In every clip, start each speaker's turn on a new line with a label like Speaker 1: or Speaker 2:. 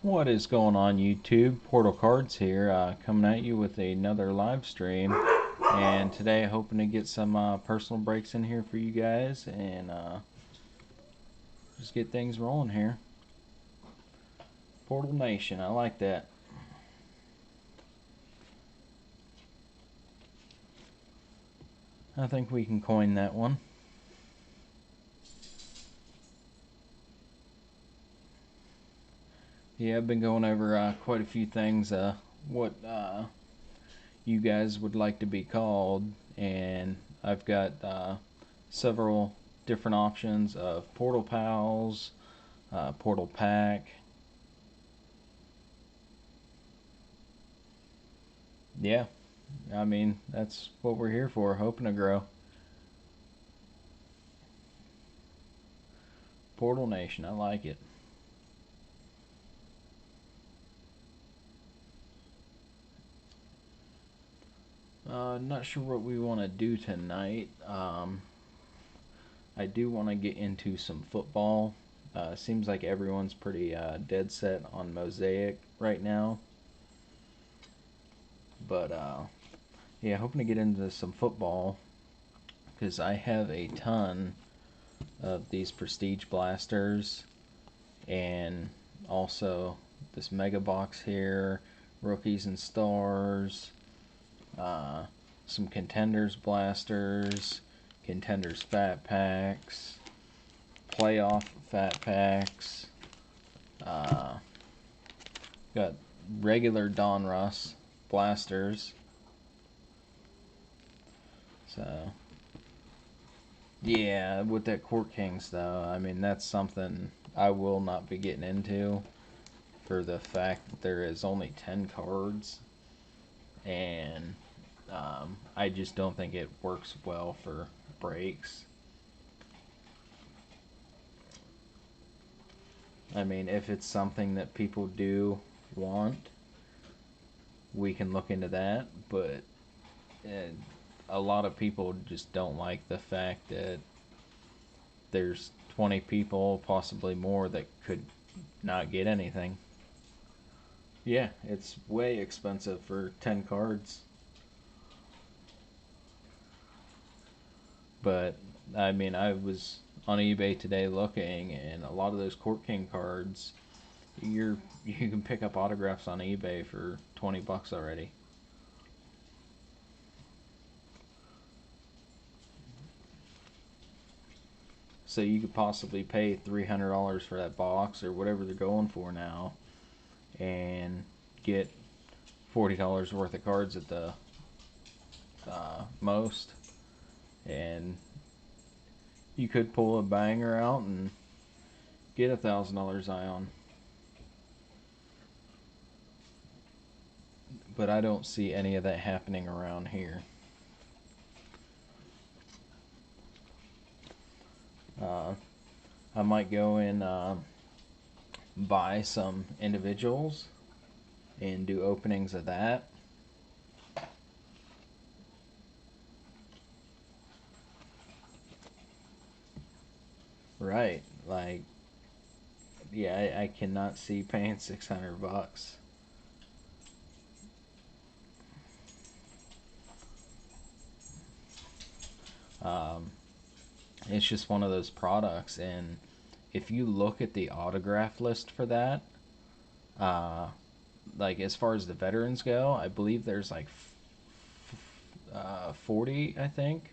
Speaker 1: What is going on, YouTube? Portal Cards here, coming at you with another live stream. And today, hoping to get some personal breaks in here for you guys and just get things rolling here. Portal Nation, I like that. I think we can coin that one. Yeah, I've been going over quite a few things, what you guys would like to be called, and I've got several different options of Portal Pals, Portal Pack. Yeah, I mean, that's what we're here for, hoping to grow. Portal Nation, I like it. Not sure what we want to do tonight. I do want to get into some football. Seems like everyone's pretty dead set on Mosaic right now. But yeah, hoping to get into some football because I have a ton of these Prestige Blasters and also this Mega Box here, Rookies and Stars, some Contenders Blasters, Contenders Fat Packs, Playoff Fat Packs, got regular Donruss Blasters. So, yeah, with that Court Kings though, I mean, that's something I will not be getting into for the fact that there is only 10 cards, and I just don't think it works well for breaks. I mean, if it's something that people do want, we can look into that, but a lot of people just don't like the fact that there's 20 people, possibly more, that could not get anything. Yeah, it's way expensive for 10 cards. But, I mean, I was on eBay today looking, and a lot of those Court King cards, you can pick up autographs on eBay for 20 bucks already. So you could possibly pay $300 for that box or whatever they're going for now, and get $40 worth of cards at the most, and you could pull a banger out and get $1,000 Zion. But I don't see any of that happening around here. I might go and buy some individuals and do openings of that. Right, like, yeah, I cannot see paying 600 bucks. It's just one of those products, and if you look at the autograph list for that, like as far as the veterans go, I believe there's like 40, I think,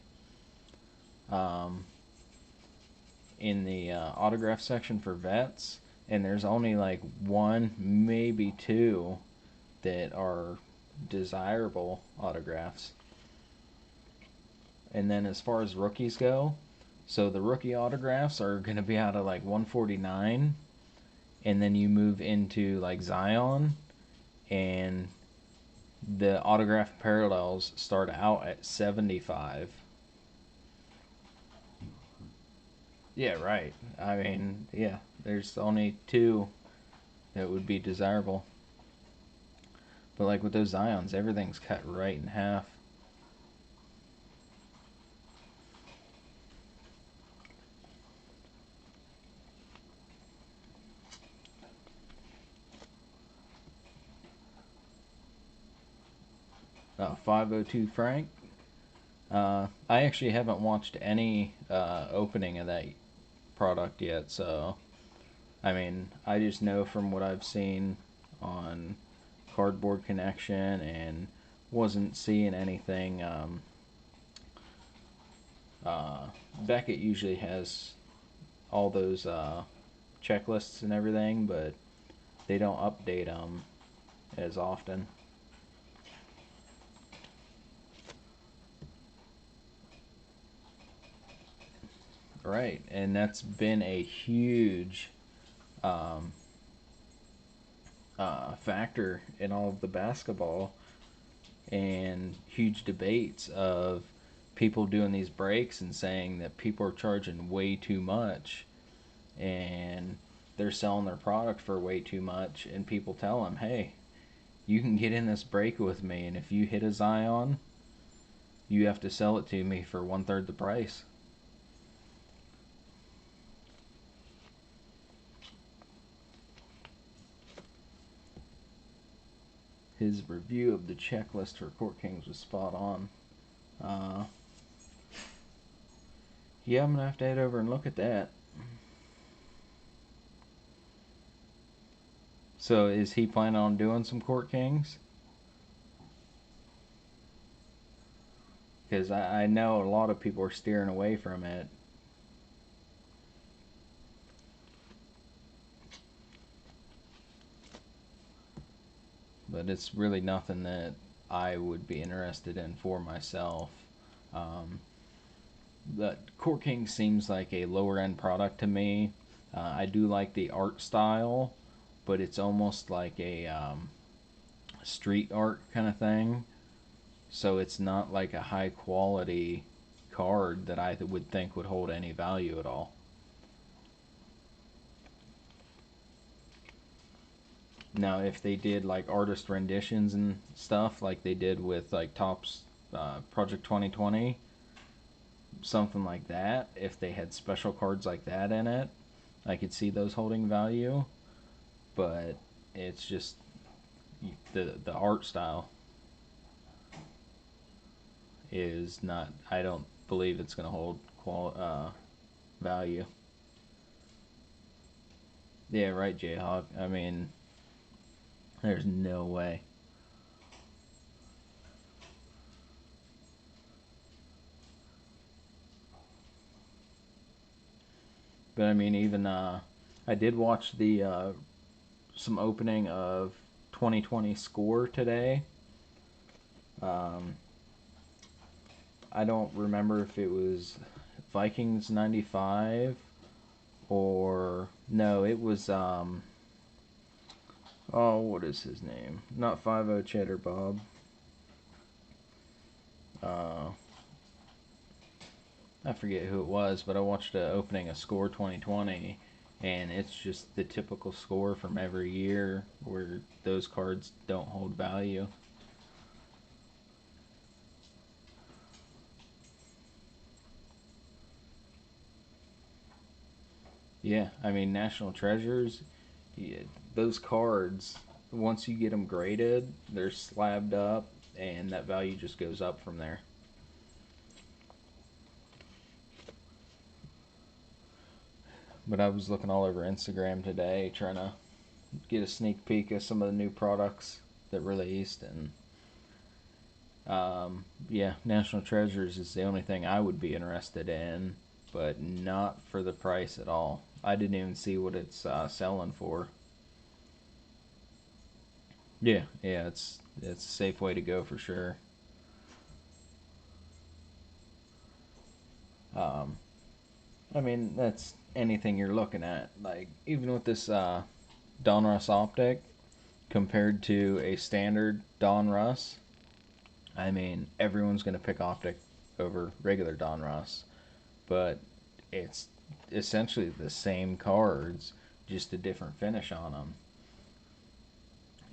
Speaker 1: in the autograph section for vets, and there's only like one, maybe two, that are desirable autographs. And then as far as rookies go, so the rookie autographs are going to be out of like 149, and then you move into like Zion, and the autograph parallels start out at 75. Yeah, right. I mean, yeah, there's only two that would be desirable. But like with those Zions, everything's cut right in half. 502 Frank. I actually haven't watched any opening of that product yet, so I mean, I just know from what I've seen on Cardboard Connection and wasn't seeing anything. Beckett usually has all those checklists and everything, but they don't update them as often. Right, and that's been a huge factor in all of the basketball and huge debates of people doing these breaks and saying that people are charging way too much and they're selling their product for way too much, and people tell them, hey, you can get in this break with me, and if you hit a Zion, you have to sell it to me for 1/3 the price. His review of the checklist for Court Kings was spot on. Yeah, I'm gonna have to head over and look at that. So, is he planning on doing some Court Kings? Because I know a lot of people are steering away from it. But it's really nothing that I would be interested in for myself. Um, but Court King seems like a lower end product to me. I do like the art style, but it's almost like a street art kind of thing. So it's not like a high quality card that I would think would hold any value at all. Now, if they did like artist renditions and stuff, like they did with like Topps Project 2020, something like that, if they had special cards like that in it, I could see those holding value. But it's just the art style is not. I don't believe it's going to hold value. Yeah, right, Jayhawk. I mean, there's no way. But I mean, even I did watch the some opening of 2020 score today. Um, I don't remember if it was Vikings 95 or no, it was oh, what is his name? Not 50 Cheddar Bob. Uh, I forget who it was, but I watched the opening of Score 2020, and it's just the typical score from every year where those cards don't hold value. Yeah, I mean, National Treasures, yeah, those cards, once you get them graded, they're slabbed up, and that value just goes up from there. But I was looking all over Instagram today trying to get a sneak peek of some of the new products that released, and yeah, National Treasures is the only thing I would be interested in, but not for the price at all. I didn't even see what it's selling for. Yeah, yeah, it's a safe way to go for sure. Um, I mean, that's anything you're looking at. Like even with this Donruss optic compared to a standard Donruss, I mean, everyone's going to pick optic over regular Donruss, but it's essentially the same cards, just a different finish on them,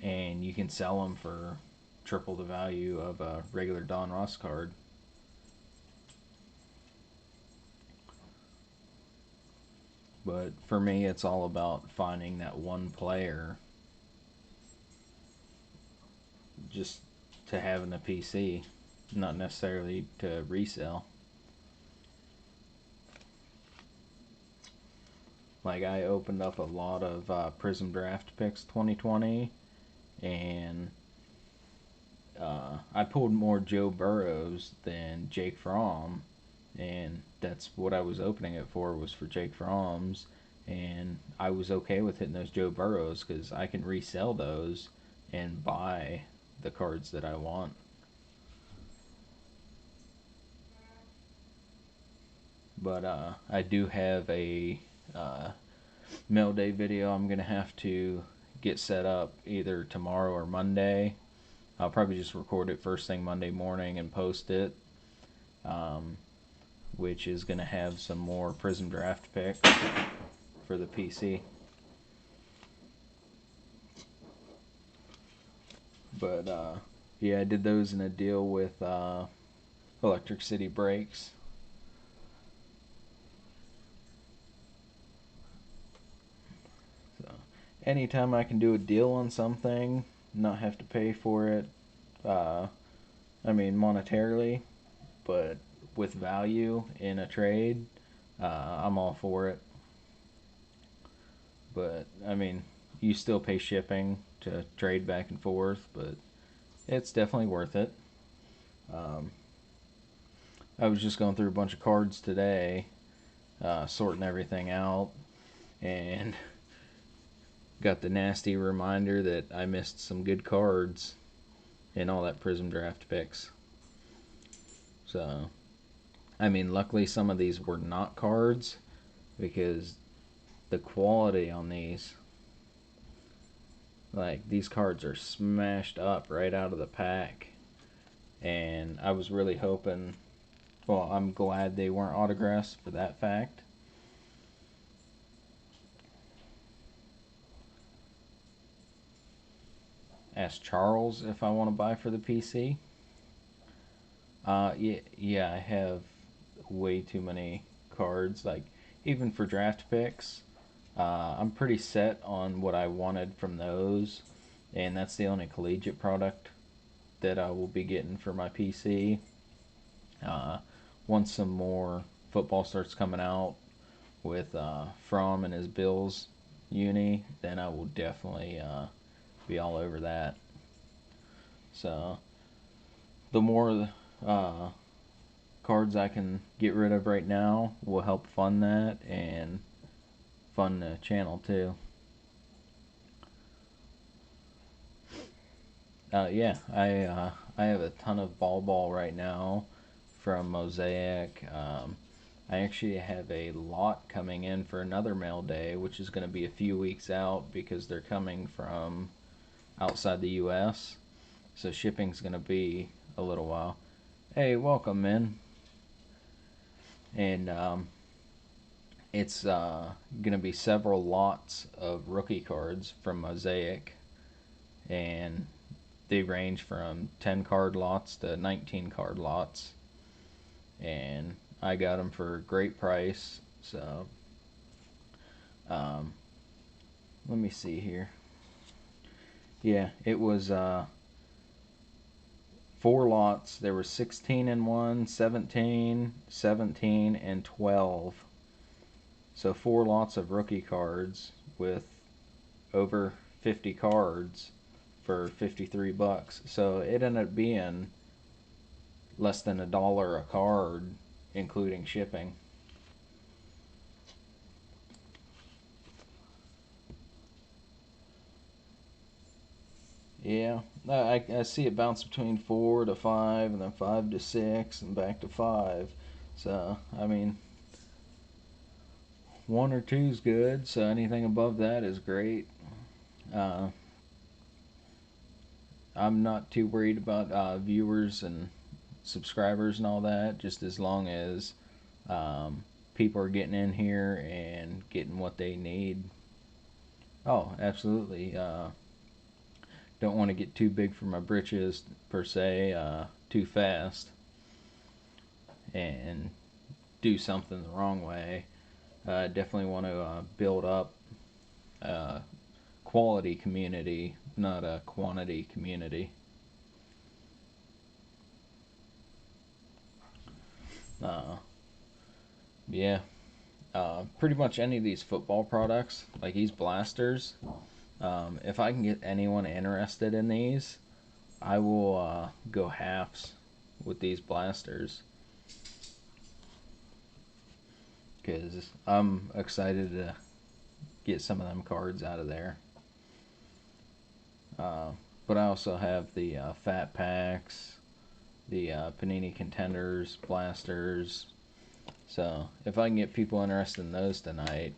Speaker 1: and you can sell them for triple the value of a regular Donruss card. But for me, it's all about finding that one player. Just to having a PC, not necessarily to resell. Like, I opened up a lot of Prism Draft Picks 2020, and I pulled more Joe Burrows than Jake Fromm, and that's what I was opening it for, was for Jake Fromm's, and I was okay with hitting those Joe Burrows because I can resell those and buy the cards that I want. But I do have a mail day video I'm going to have to get set up either tomorrow or Monday. I'll probably just record it first thing Monday morning and post it, which is going to have some more Prism Draft picks for the PC. But yeah, I did those in a deal with Electric City Breaks. So anytime I can do a deal on something, not have to pay for it, I mean monetarily, but with value in a trade, I'm all for it. But I mean, you still pay shipping to trade back and forth, but it's definitely worth it. I was just going through a bunch of cards today, sorting everything out, and got the nasty reminder that I missed some good cards in all that Prism Draft picks. So, I mean, luckily some of these were not cards, because the quality on these, like, these cards are smashed up right out of the pack, and I was really hoping, well, I'm glad they weren't autographs for that fact. Ask Charles if I want to buy for the PC. Yeah, I have way too many cards. Like, even for draft picks, I'm pretty set on what I wanted from those, and that's the only collegiate product that I will be getting for my PC. Once some more football starts coming out with Fromm and his Bills uni, then I will definitely be all over that. So the more cards I can get rid of right now will help fund that and fund the channel too. Yeah, I have a ton of ball right now from Mosaic. I actually have a lot coming in for another mail day, which is going to be a few weeks out because they're coming from outside the U.S. So shipping's going to be a little while. Hey, welcome, man. And it's going to be several lots of rookie cards from Mosaic, and they range from 10 card lots to 19 card lots, and I got them for a great price. So let me see here. Yeah, it was 4 lots. There were 16 in one, 17, 17, and 12. So 4 lots of rookie cards with over 50 cards for $53. So it ended up being less than $1 a card, including shipping. Yeah, I see it bounce between 4 to 5, and then 5 to 6, and back to 5. So, I mean, 1 or 2 is good, so anything above that is great. I'm not too worried about viewers and subscribers and all that, just as long as people are getting in here and getting what they need. Oh, absolutely. Don't want to get too big for my britches, per se, too fast, and do something the wrong way. Definitely want to build up a quality community, not a quantity community. Uh, yeah, pretty much any of these football products, like these blasters. If I can get anyone interested in these, I will go halves with these blasters because I'm excited to get some of them cards out of there. Uh, but I also have the Fat Packs, the Panini Contenders, Blasters. So if I can get people interested in those tonight,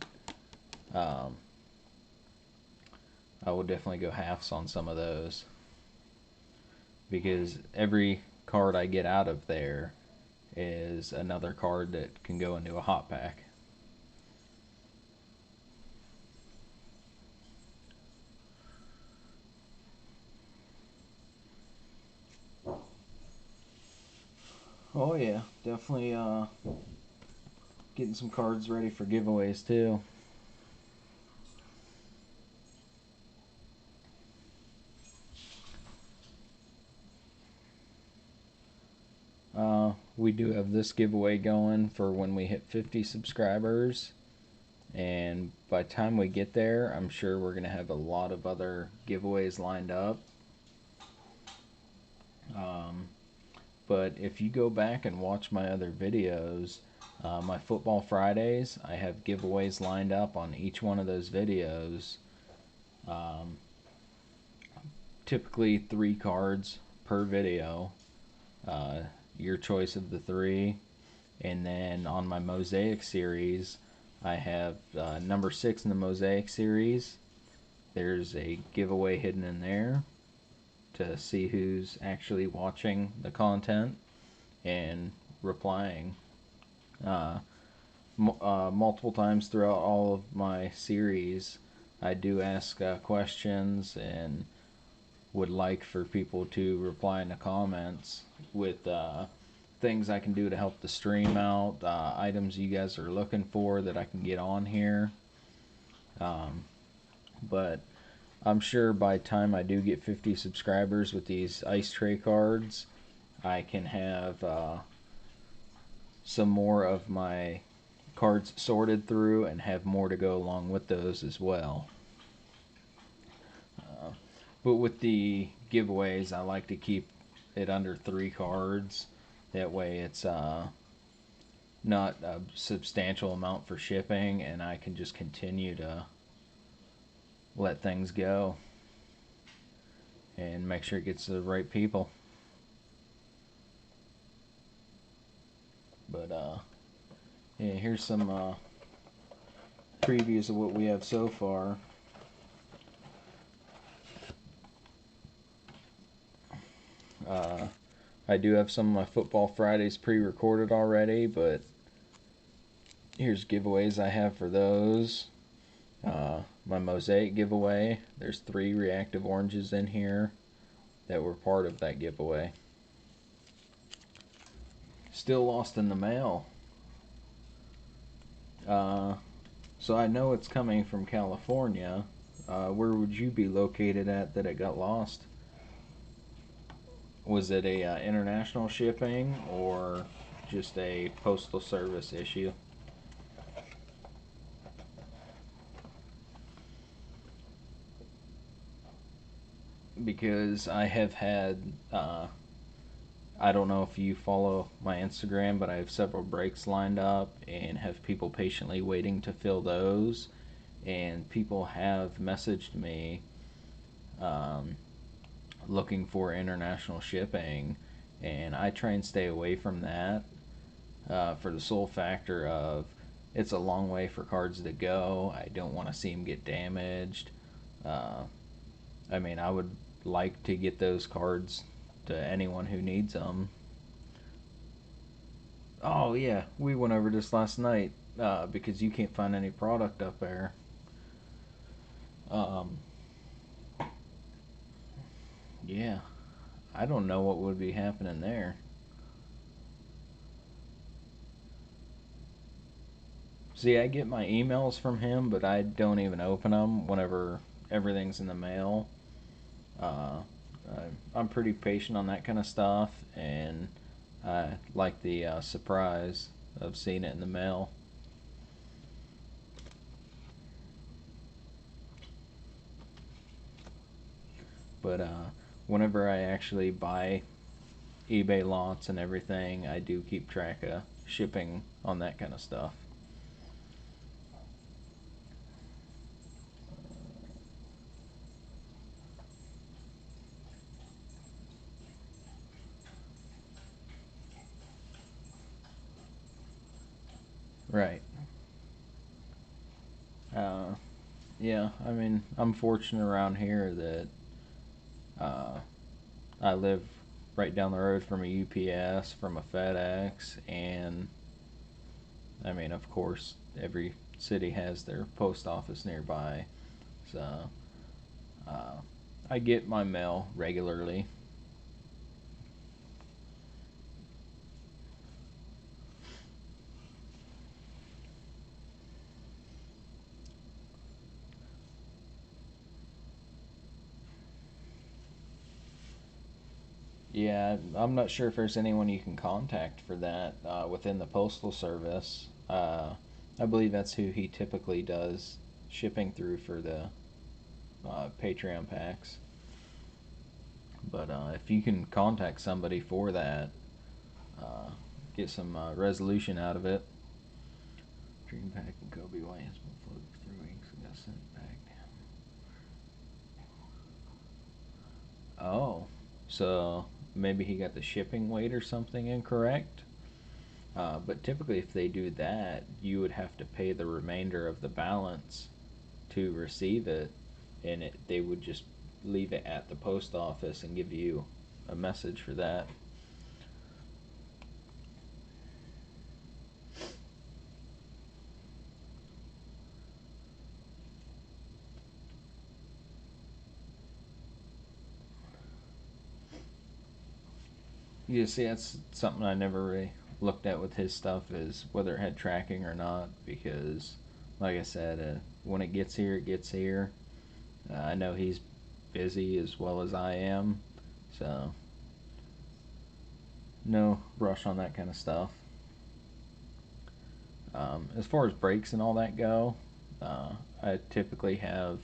Speaker 1: um, I will definitely go halves on some of those. Because every card I get out of there is another card that can go into a hot pack. Oh yeah, definitely getting some cards ready for giveaways too. We do have this giveaway going for when we hit 50 subscribers. And by the time we get there, I'm sure we're going to have a lot of other giveaways lined up. Um, but if you go back and watch my other videos, my Football Fridays, I have giveaways lined up on each one of those videos. Um, Typically 3 cards per video, uh, your choice of the 3. And then on my Mosaic series, I have number 6 in the Mosaic series. There's a giveaway hidden in there to see who's actually watching the content and replying. Uh, Multiple times throughout all of my series, I do ask questions and would like for people to reply in the comments with things I can do to help the stream out, items you guys are looking for that I can get on here. But I'm sure by the time I do get 50 subscribers with these ice tray cards, I can have some more of my cards sorted through and have more to go along with those as well. But with the giveaways, I like to keep it under 3 cards. That way it's not a substantial amount for shipping, and I can just continue to let things go and make sure it gets to the right people. But yeah, here's some previews of what we have so far. I do have some of my Football Fridays pre-recorded already, but here's giveaways I have for those. My Mosaic giveaway, there's 3 reactive oranges in here that were part of that giveaway. Still lost in the mail. So I know it's coming from California. Where would you be located at that it got lost? Was it a international shipping or just a postal service issue? Because I have had, I don't know if you follow my Instagram, but I have several breaks lined up and have people patiently waiting to fill those. And people have messaged me um, looking for international shipping, and I try and stay away from that for the sole factor of it's a long way for cards to go. I don't want to see them get damaged. Uh, I mean, I would like to get those cards to anyone who needs them. Oh yeah, we went over this last night because you can't find any product up there. Um, yeah, I don't know what would be happening there. See, I get my emails from him, but I don't even open them whenever everything's in the mail. Uh, I'm pretty patient on that kind of stuff, and I like the surprise of seeing it in the mail. But whenever I actually buy eBay lots and everything, I do keep track of shipping on that kind of stuff. Right. Uh, yeah, I mean, I'm fortunate around here that uh, I live right down the road from a UPS, from a FedEx, and I mean, of course, every city has their post office nearby. So uh, I get my mail regularly. Yeah, I'm not sure if there's anyone you can contact for that within the Postal Service. I believe that's who he typically does shipping through for the Patreon packs. But if you can contact somebody for that, uh, get some resolution out of it. Dream pack and Kobe White has been floated for 3 weeks and got sent back. Oh, so maybe he got the shipping weight or something incorrect. But typically, if they do that, you would have to pay the remainder of the balance to receive it, and they would just leave it at the post office and give you a message for that. You see, that's something I never really looked at with his stuff is whether it had tracking or not, because, like I said, when it gets here, it gets here. I know he's busy as well as I am, so no rush on that kind of stuff. As far as breaks and all that go, uh, I typically have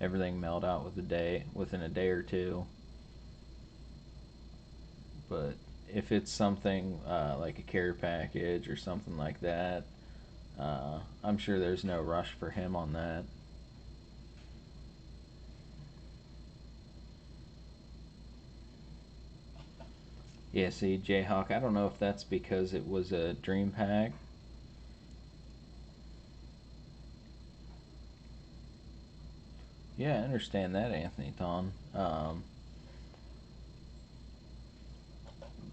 Speaker 1: everything mailed out within a day or two. But if it's something like a care package or something like that, I'm sure there's no rush for him on that. Yeah, see, Jayhawk, I don't know if that's because it was a dream pack. Yeah, I understand that, Anthony Ton.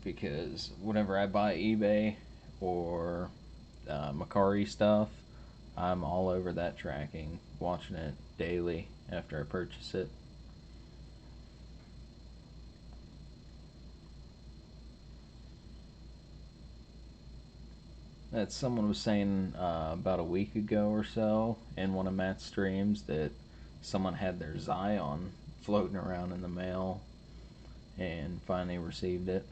Speaker 1: Because whenever I buy eBay or Macari stuff, I'm all over that tracking, watching it daily after I purchase it. That someone was saying about a week ago or so in one of Matt's streams that someone had their Zion floating around in the mail and finally received it.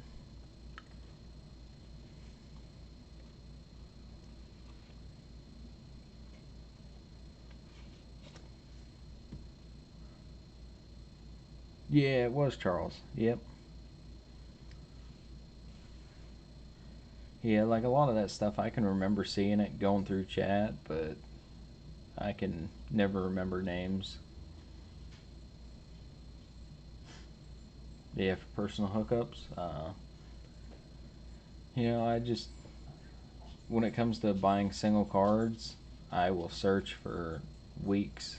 Speaker 1: Yeah, it was Charles. Yep. Yeah, like a lot of that stuff, I can remember seeing it going through chat, but I can never remember names. Yeah, for personal hookups. I just when it comes to buying single cards, I will search for weeks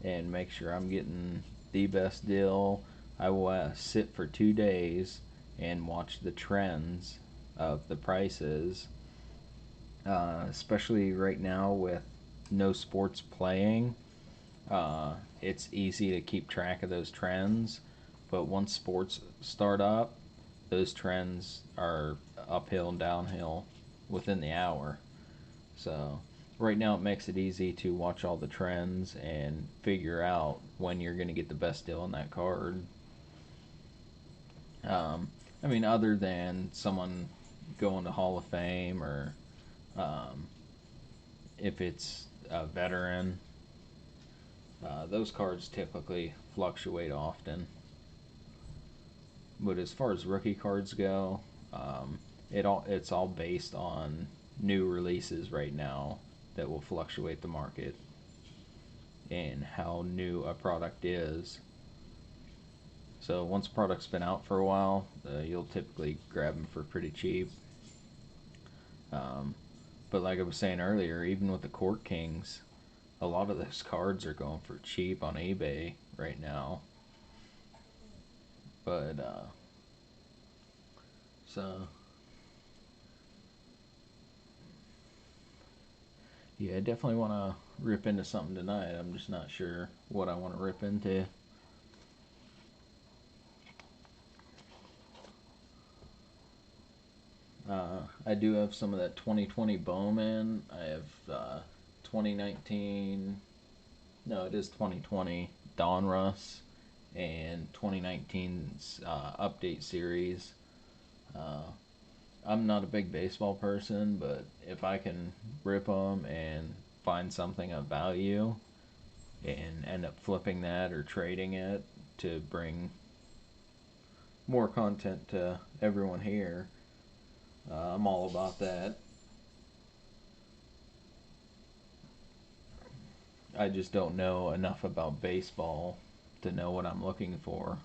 Speaker 1: and make sure I'm getting the best deal. I will sit for 2 days and watch the trends of the prices, especially right now with no sports playing. It's easy to keep track of those trends, but once sports start up, those trends are uphill and downhill within the hour. So right now it makes it easy to watch all the trends and figure out when you're going to get the best deal on that card. Um, I mean, other than someone going to Hall of Fame or um, if it's a veteran, those cards typically fluctuate often. But as far as rookie cards go, it's all based on new releases right now that will fluctuate the market and how new a product is. So once a product's been out for a while, you'll typically grab them for pretty cheap. Um, but like I was saying earlier, even with the Court Kings, a lot of those cards are going for cheap on eBay right now. But so yeah, I definitely want to rip into something tonight. I'm just not sure what I want to rip into. I do have some of that 2020 Bowman. I have 2019. No, it is 2020 Donruss and 2019's update series. Uh, I'm not a big baseball person, but if I can rip them and find something of value and end up flipping that or trading it to bring more content to everyone here, I'm all about that. I just don't know enough about baseball to know what I'm looking for.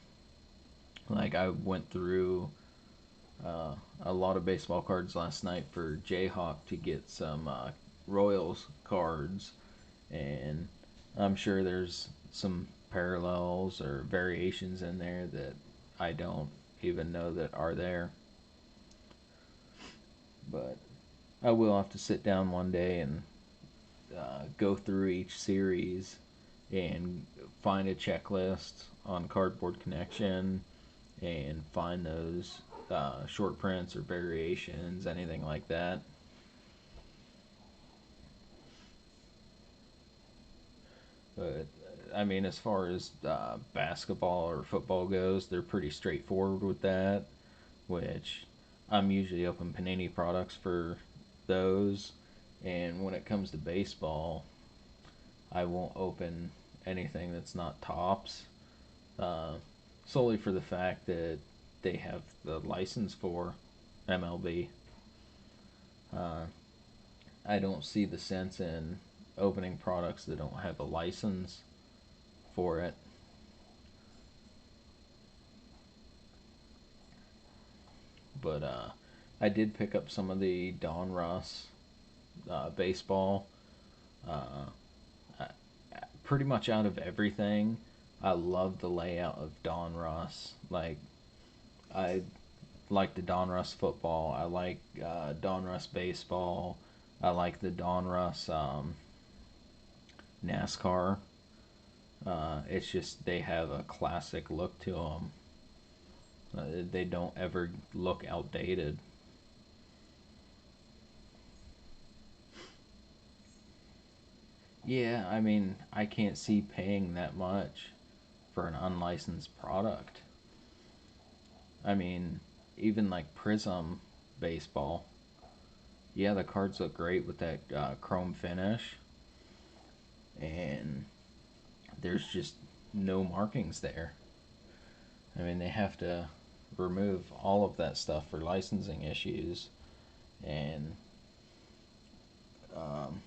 Speaker 1: Like, I went through a lot of baseball cards last night for Jayhawk to get some Royals cards, and I'm sure there's some parallels or variations in there that I don't even know that are there. But I will have to sit down one day and go through each series and find a checklist on Cardboard Connection and find those short prints or variations, anything like that. But I mean, as far as basketball or football goes, they're pretty straightforward with that. Which I'm usually open Panini products for those. And when it comes to baseball, I won't open anything that's not tops, uh, solely for the fact that they have the license for MLB. Uh, I don't see the sense in opening products that don't have a license for it. But I did pick up some of the Donruss baseball. Uh, Pretty much out of everything, I love the layout of Donruss. Like, I like the Donruss football. I like Donruss baseball. I like the Donruss NASCAR. It's just they have a classic look to them. They don't ever look outdated. Yeah, I mean, I can't see paying that much for an unlicensed product. I mean, even like Prism baseball. Yeah, the cards look great with that chrome finish, and there's just no markings there. I mean, they have to remove all of that stuff for licensing issues, and um,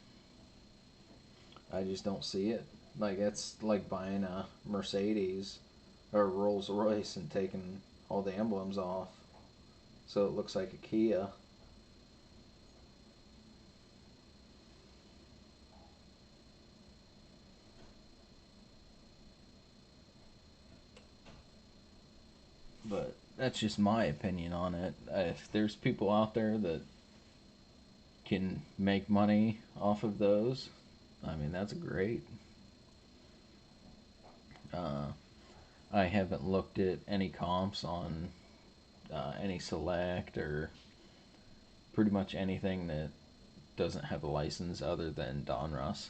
Speaker 1: I just don't see it. Like, it's like buying a Mercedes or a Rolls Royce and taking all the emblems off so it looks like a Kia. But that's just my opinion on it. If there's people out there that can make money off of those, I mean, that's great. Uh, I haven't looked at any comps on any select or pretty much anything that doesn't have a license other than Donruss.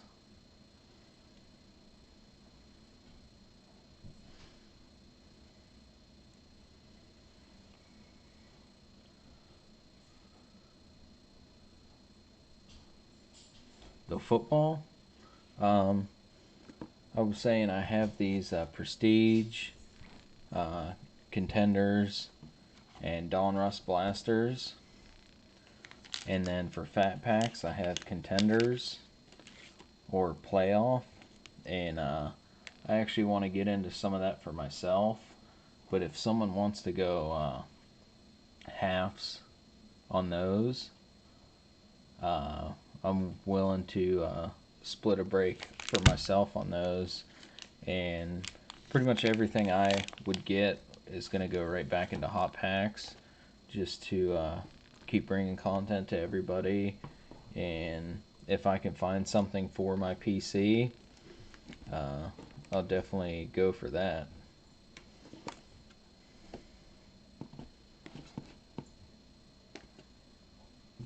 Speaker 1: the football, I was saying I have these Prestige, uh, Contenders, and Donruss Blasters. And then for Fat Packs, I have Contenders or Playoff. And I actually want to get into some of that for myself. But if someone wants to go halves on those, I'm willing to split a break for myself on those. And pretty much everything I would get is going to go right back into Hot Packs just to keep bringing content to everybody. And if I can find something for my PC, I'll definitely go for that.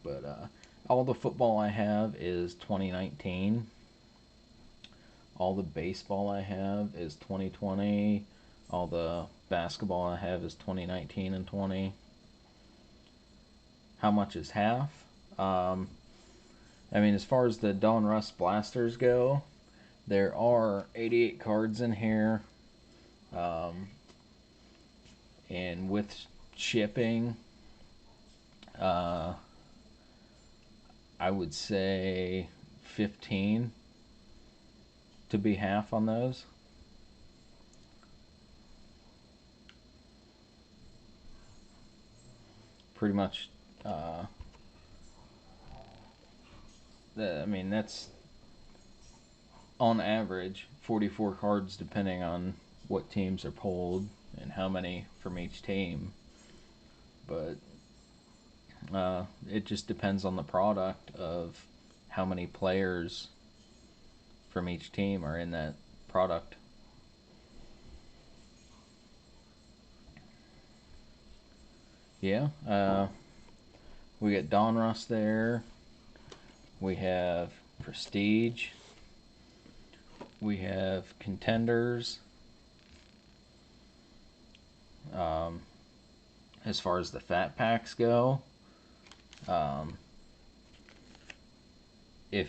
Speaker 1: But all the football I have is 2019. All the baseball I have is 2020. All the basketball I have is 2019 and 20. How much is half? I mean, as far as the Donruss Blasters go, there are 88 cards in here. And with shipping, I would say 15 to be half on those. Pretty much, I mean, that's on average 44 cards depending on what teams are pulled and how many from each team. But it just depends on the product of how many players from each team are in that product. Yeah, we got Donruss there. We have Prestige. We have Contenders. As far as the Fat Packs go, if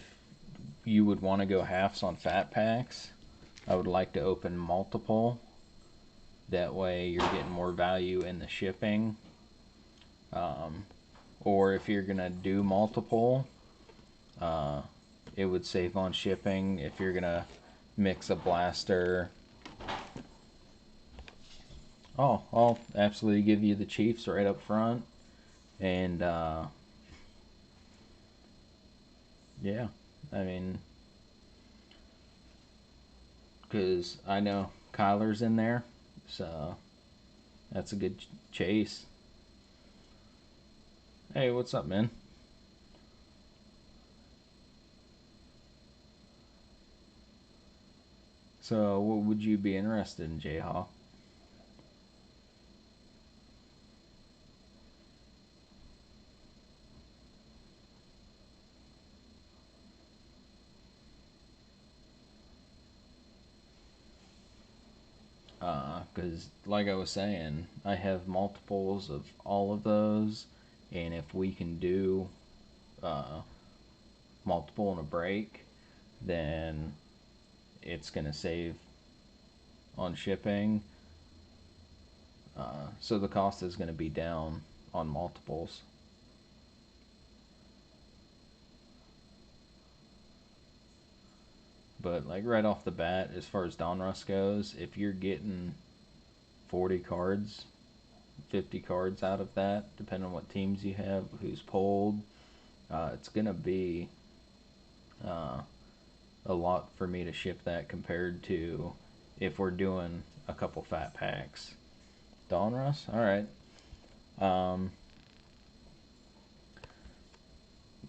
Speaker 1: you would want to go halves on Fat Packs, I would like to open multiple. That way you're getting more value in the shipping. Or if you're going to do multiple, it would save on shipping if you're going to mix a blaster. Oh, I'll absolutely give you the Chiefs right up front. And, yeah, I mean, because I know Kyler's in there, so that's a good chase. Hey, what's up, man? So, what would you be interested in, Jayhawk? Because, like I was saying, I have multiples of all of those, and if we can do uh, multiple in a break, then it's going to save on shipping. So the cost is going to be down on multiples. But like right off the bat, as far as Donruss goes, if you're getting 40 cards, 50 cards out of that, depending on what teams you have, who's pulled, it's going to be a lot for me to ship that compared to if we're doing a couple Fat Packs. Donruss? Alright.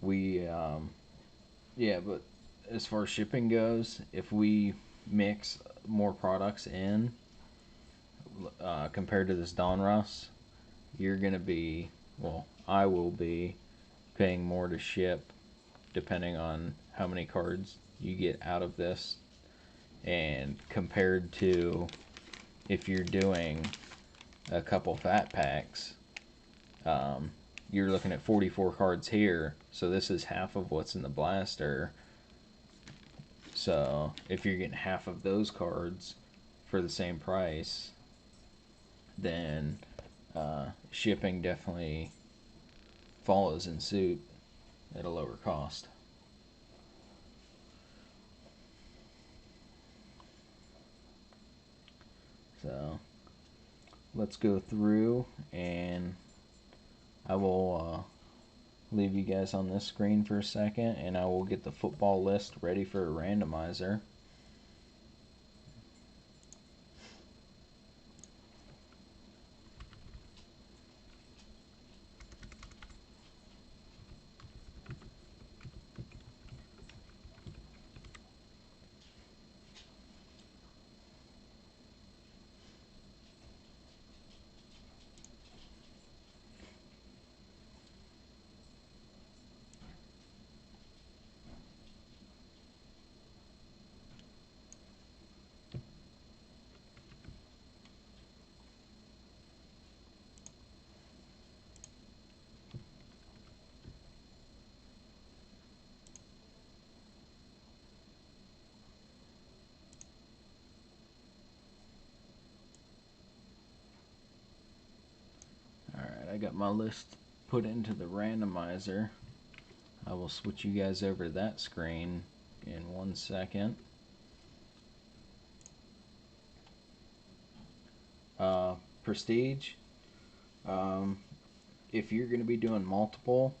Speaker 1: We, yeah, but as far as shipping goes, if we mix more products in compared to this Donruss, you're going to be, well, I will be paying more to ship depending on how many cards you get out of this. And compared to if you're doing a couple Fat Packs, you're looking at 44 cards here, so this is half of what's in the blaster. So if you're getting half of those cards for the same price, then shipping definitely follows in suit at a lower cost. So let's go through, and I will leave you guys on this screen for a second, and I will get the football list ready for a randomizer. Alright, I got my list put into the randomizer. I will switch you guys over to that screen in 1 second. Prestige. If you're going to be doing multiple,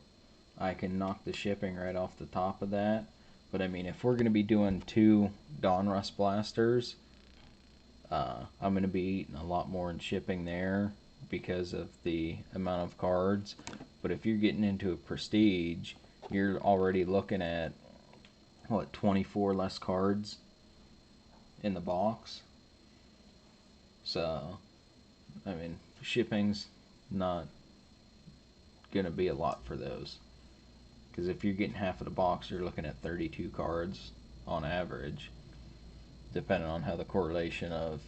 Speaker 1: I can knock the shipping right off the top of that. But I mean, if we're going to be doing 2 Donruss blasters, I'm going to be eating a lot more in shipping there because of the amount of cards. But if you're getting into a prestige, you're already looking at, what, 24 less cards in the box. So, I mean, shipping's not going to be a lot for those. Because if you're getting half of the box, you're looking at 32 cards on average, depending on how the correlation of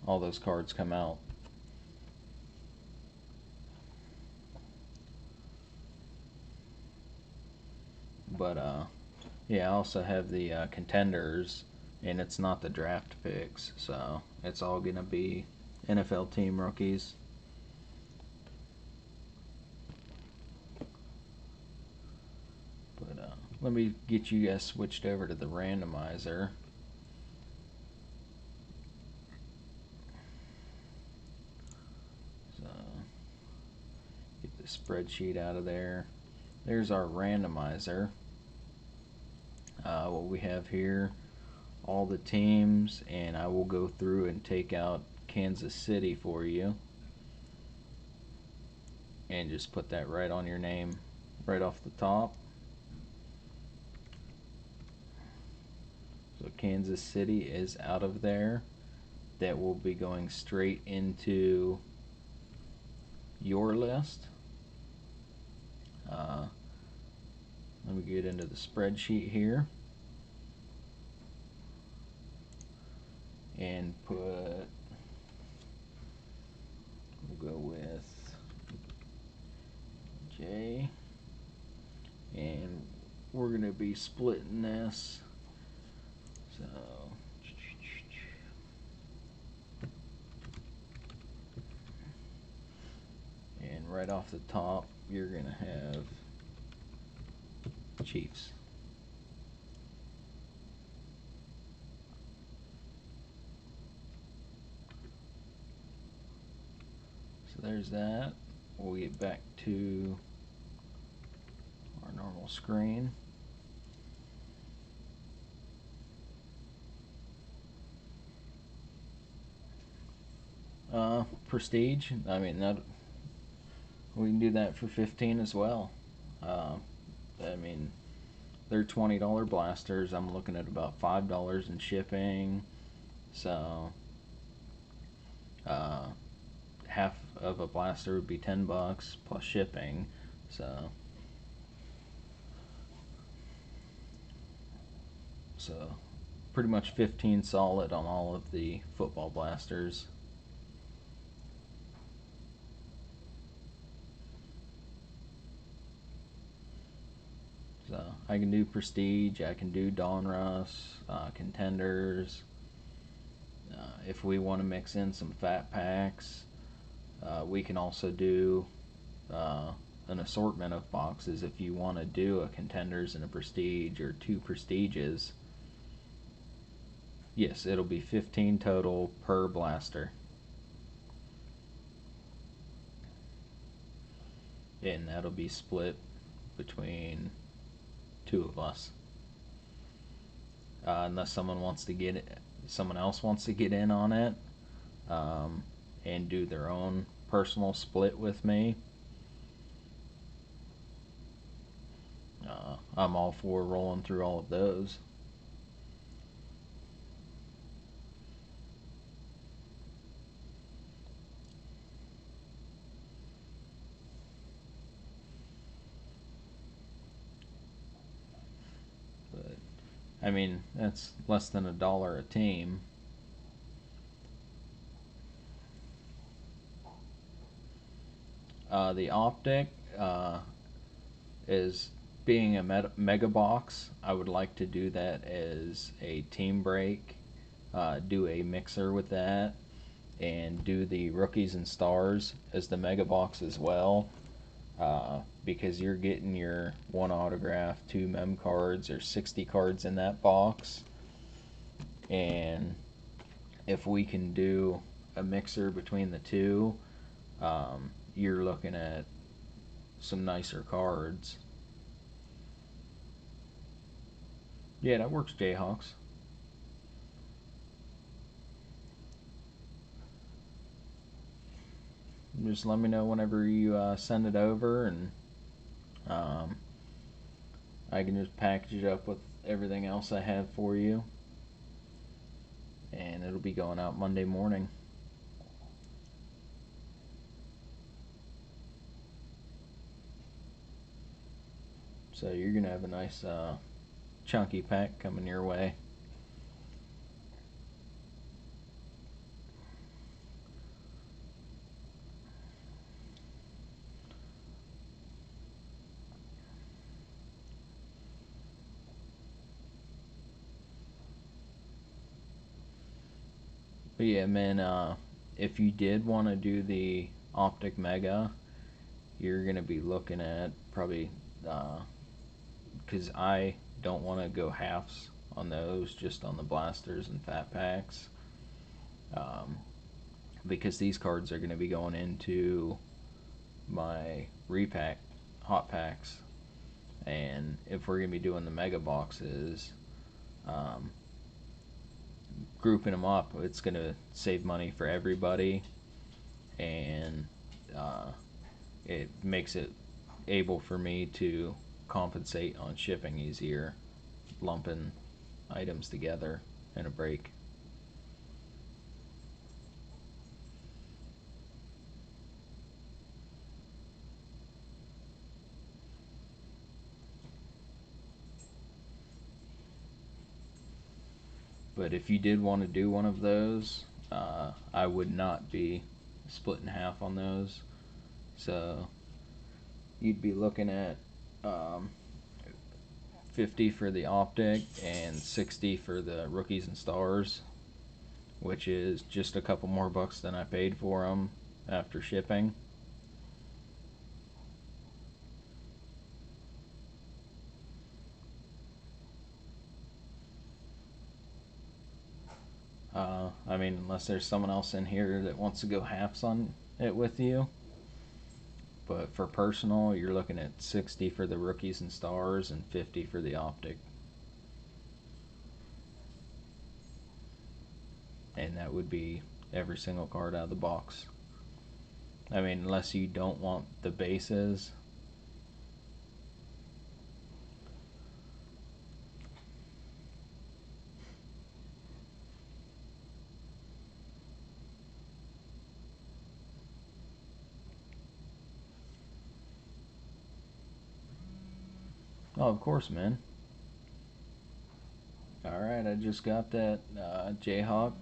Speaker 1: all those cards come out. But yeah, I also have the contenders, and it's not the draft picks, so it's all gonna be NFL team rookies. But let me get you guys switched over to the randomizer. So get the spreadsheet out of there. There's our randomizer. What we have here, all the teams, and I will go through and take out Kansas City for you and just put that right on your name right off the top. So Kansas City is out of there. That will be going straight into your list. Let me get into the spreadsheet here and we'll go with J, and we're going to be splitting this. So and right off the top, you're going to have Chiefs. So there's that. We'll get back to our normal screen. Prestige. I mean, that we can do that for 15 as well. I mean, they're $20 blasters. I'm looking at about $5 in shipping. So half of a blaster would be $10 plus shipping. So pretty much 15 solid on all of the football blasters. So So I can do Prestige, I can do Donruss, Contenders. If we want to mix in some fat packs, we can also do an assortment of boxes. If you want to do a Contenders and a Prestige or two Prestiges, yes, it'll be 15 total per blaster. And that'll be split between two of us. Unless someone else wants to get in on it, and do their own personal split with me. I'm all for rolling through all of those. But I mean, that's less than $1 a team. The Optic is being a mega box. I would like to do that as a team break, do a mixer with that, and do the Rookies and Stars as the mega box as well. Because you're getting your one autograph, two mem cards, or 60 cards in that box. And if we can do a mixer between the two, you're looking at some nicer cards. Yeah, that works, Jayhawks. Just let me know whenever you send it over, and um, I can just package it up with everything else I have for you, and it'll be going out Monday morning. So you're gonna have a nice chunky pack coming your way. But yeah, man, if you did want to do the Optic Mega, you're going to be looking at probably, because I don't want to go halves on those, just on the blasters and fat packs. Because these cards are going to be going into my repack hot packs. And if we're going to be doing the mega boxes, um, grouping them up, it's going to save money for everybody, and it makes it able for me to compensate on shipping easier, lumping items together in a break. But if you did want to do one of those, I would not be split in half on those. So you'd be looking at 50 for the Optic and 60 for the Rookies and Stars, which is just a couple more bucks than I paid for them after shipping. I mean, unless there's someone else in here that wants to go halves on it with you. But for personal, you're looking at 60 for the Rookies and Stars and 50 for the Optic. And that would be every single card out of the box. I mean, unless you don't want the bases. Oh, of course, man. Alright, I just got that Jayhawk.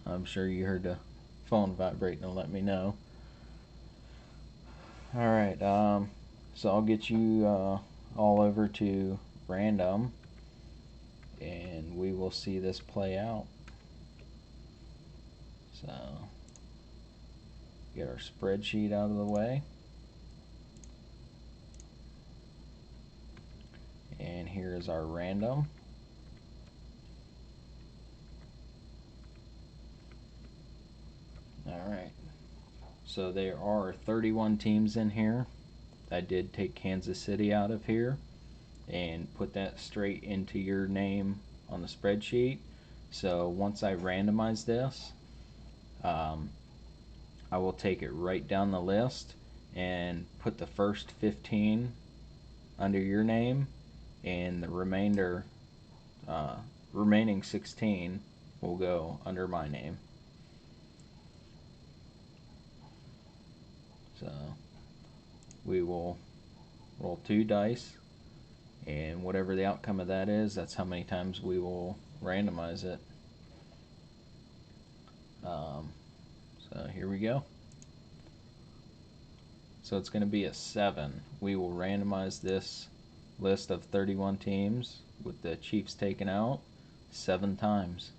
Speaker 1: I'm sure you heard the phone vibrating to let me know. Alright, So I'll get you all over to random, and we will see this play out. So get our spreadsheet out of the way. And here is our random. Alright, so there are 31 teams in here. I did take Kansas City out of here and put that straight into your name on the spreadsheet. So once I randomize this, I will take it right down the list and put the first 15 under your name, and the remaining 16 will go under my name. So we will roll 2 dice, and whatever the outcome of that is, that's how many times we will randomize it. So here we go. So it's going to be a 7. We will randomize this list of 31 teams with the Chiefs taken out 7 times.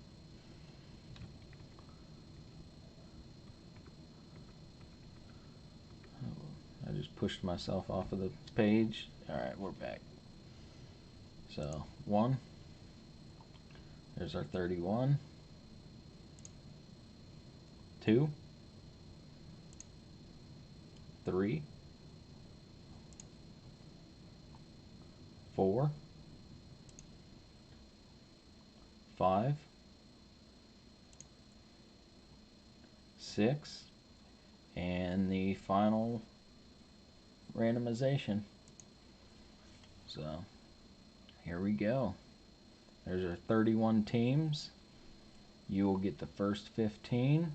Speaker 1: I just pushed myself off of the page. Alright, we're back. So 1. There's our 31. 2. 3. 4. 5. 6. And the final randomization. So here we go. There's our 31 teams. You will get the first 15.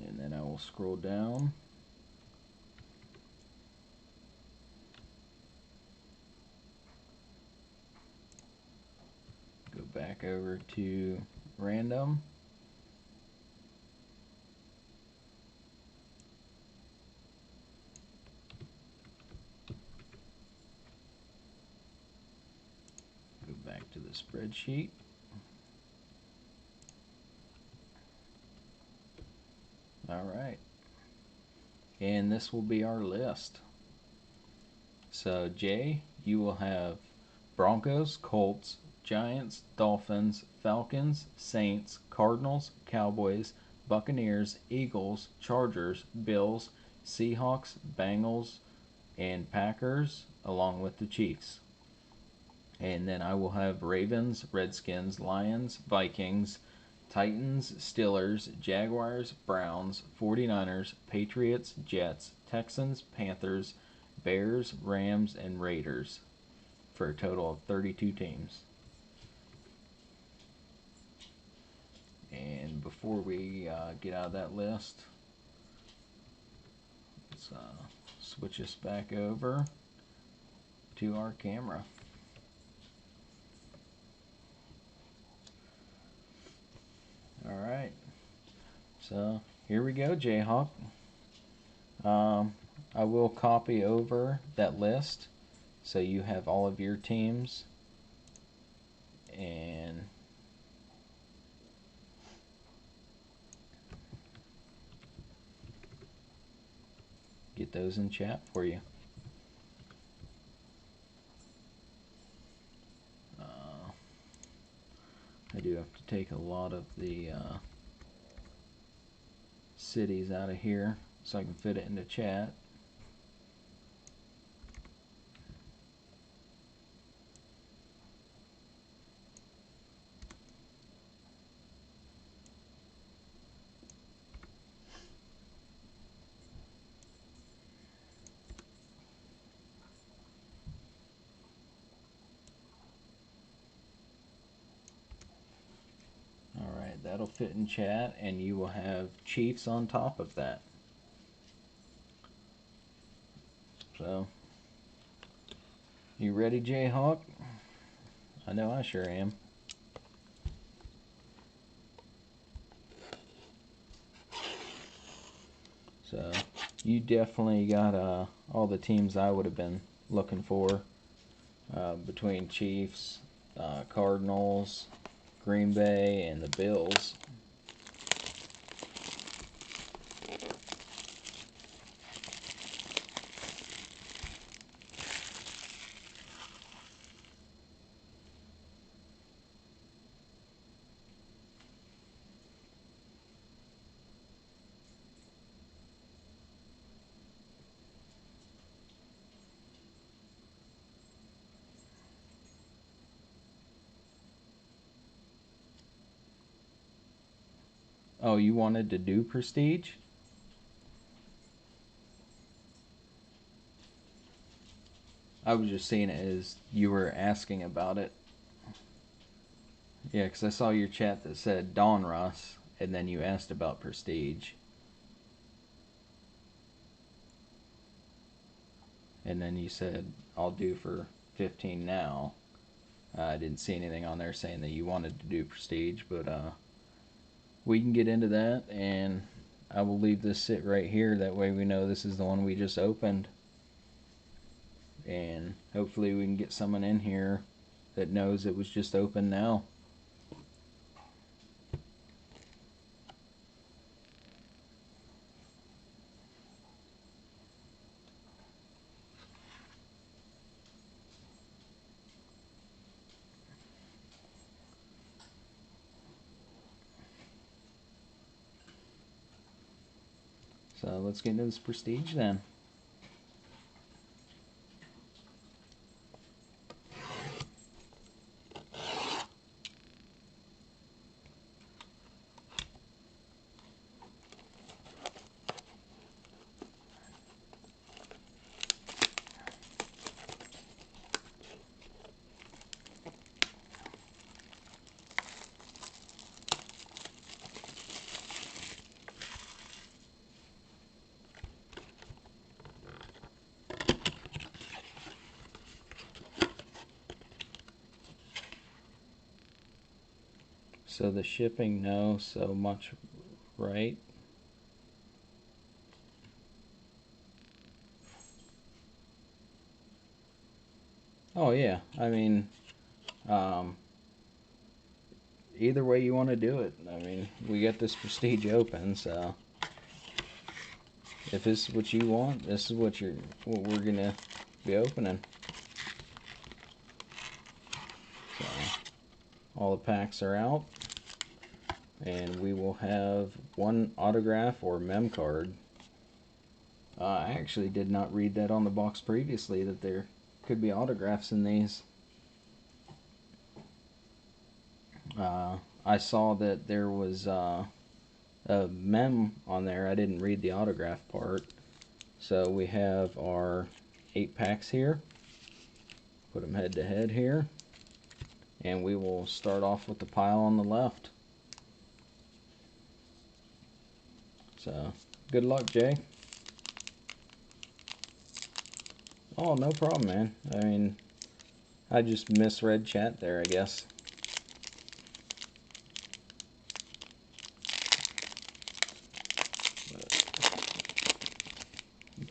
Speaker 1: And then I will scroll down. Go back over to random. Go back to the spreadsheet. Alright. And this will be our list. So Jay, you will have Broncos, Colts, Giants, Dolphins, Falcons, Saints, Cardinals, Cowboys, Buccaneers, Eagles, Chargers, Bills, Seahawks, Bengals, and Packers, along with the Chiefs. And then I will have Ravens, Redskins, Lions, Vikings, Titans, Steelers, Jaguars, Browns, 49ers, Patriots, Jets, Texans, Panthers, Bears, Rams, and Raiders, for a total of 32 teams. And before we get out of that list, let's switch us back over to our camera. Alright, so here we go, Jayhawk. I will copy over that list so you have all of your teams, and get those in chat for you. I do have to take a lot of the cities out of here so I can fit it into chat. that'll fit in chat, and you will have Chiefs on top of that. So, you ready, Jayhawk? I know I sure am. So, you definitely got all the teams I would have been looking for, between Chiefs, Cardinals, Green Bay, and the Bills. Oh, you wanted to do Prestige? I was just seeing it as you were asking about it. Yeah, because I saw your chat that said Donruss, and then you asked about Prestige. And then you said, I'll do for 15 now. I didn't see anything on there saying that you wanted to do Prestige, but we can get into that, and I will leave this sit right here. That way we know this is the one we just opened. And hopefully we can get someone in here that knows it was just open now. So let's get into this Prestige then. So the shipping, no, so much, right? Oh yeah, I mean, either way you want to do it. I mean, we got this Prestige open, so if this is what you want, this is what we're gonna be opening. So all the packs are out, and we will have one autograph or mem card. I actually did not read that on the box previously, that there could be autographs in these. I saw that there was a mem on there. I didn't read the autograph part. So we have our 8 packs here. Put them head to head here. And we will start off with the pile on the left. So, good luck, Jay. Oh, no problem, man. I mean, I just misread chat there, I guess.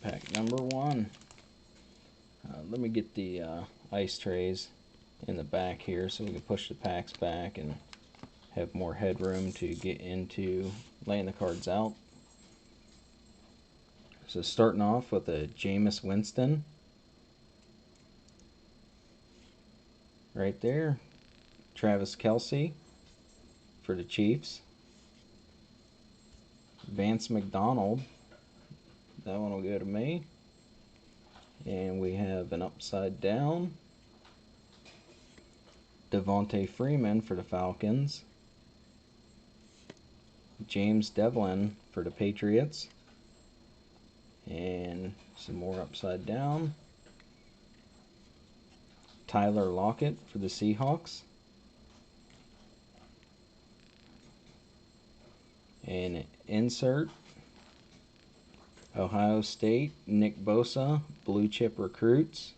Speaker 1: Pack number 1. Let me get the ice trays in the back here so we can push the packs back and have more headroom to get into laying the cards out. So starting off with a Jameis Winston. Right there. Travis Kelce for the Chiefs. Vance McDonald. That one will go to me. And we have an upside down Devontae Freeman for the Falcons. James Devlin for the Patriots. And some more upside down. Tyler Lockett for the Seahawks. An insert, Ohio State, Nick Bosa, Blue Chip Recruits.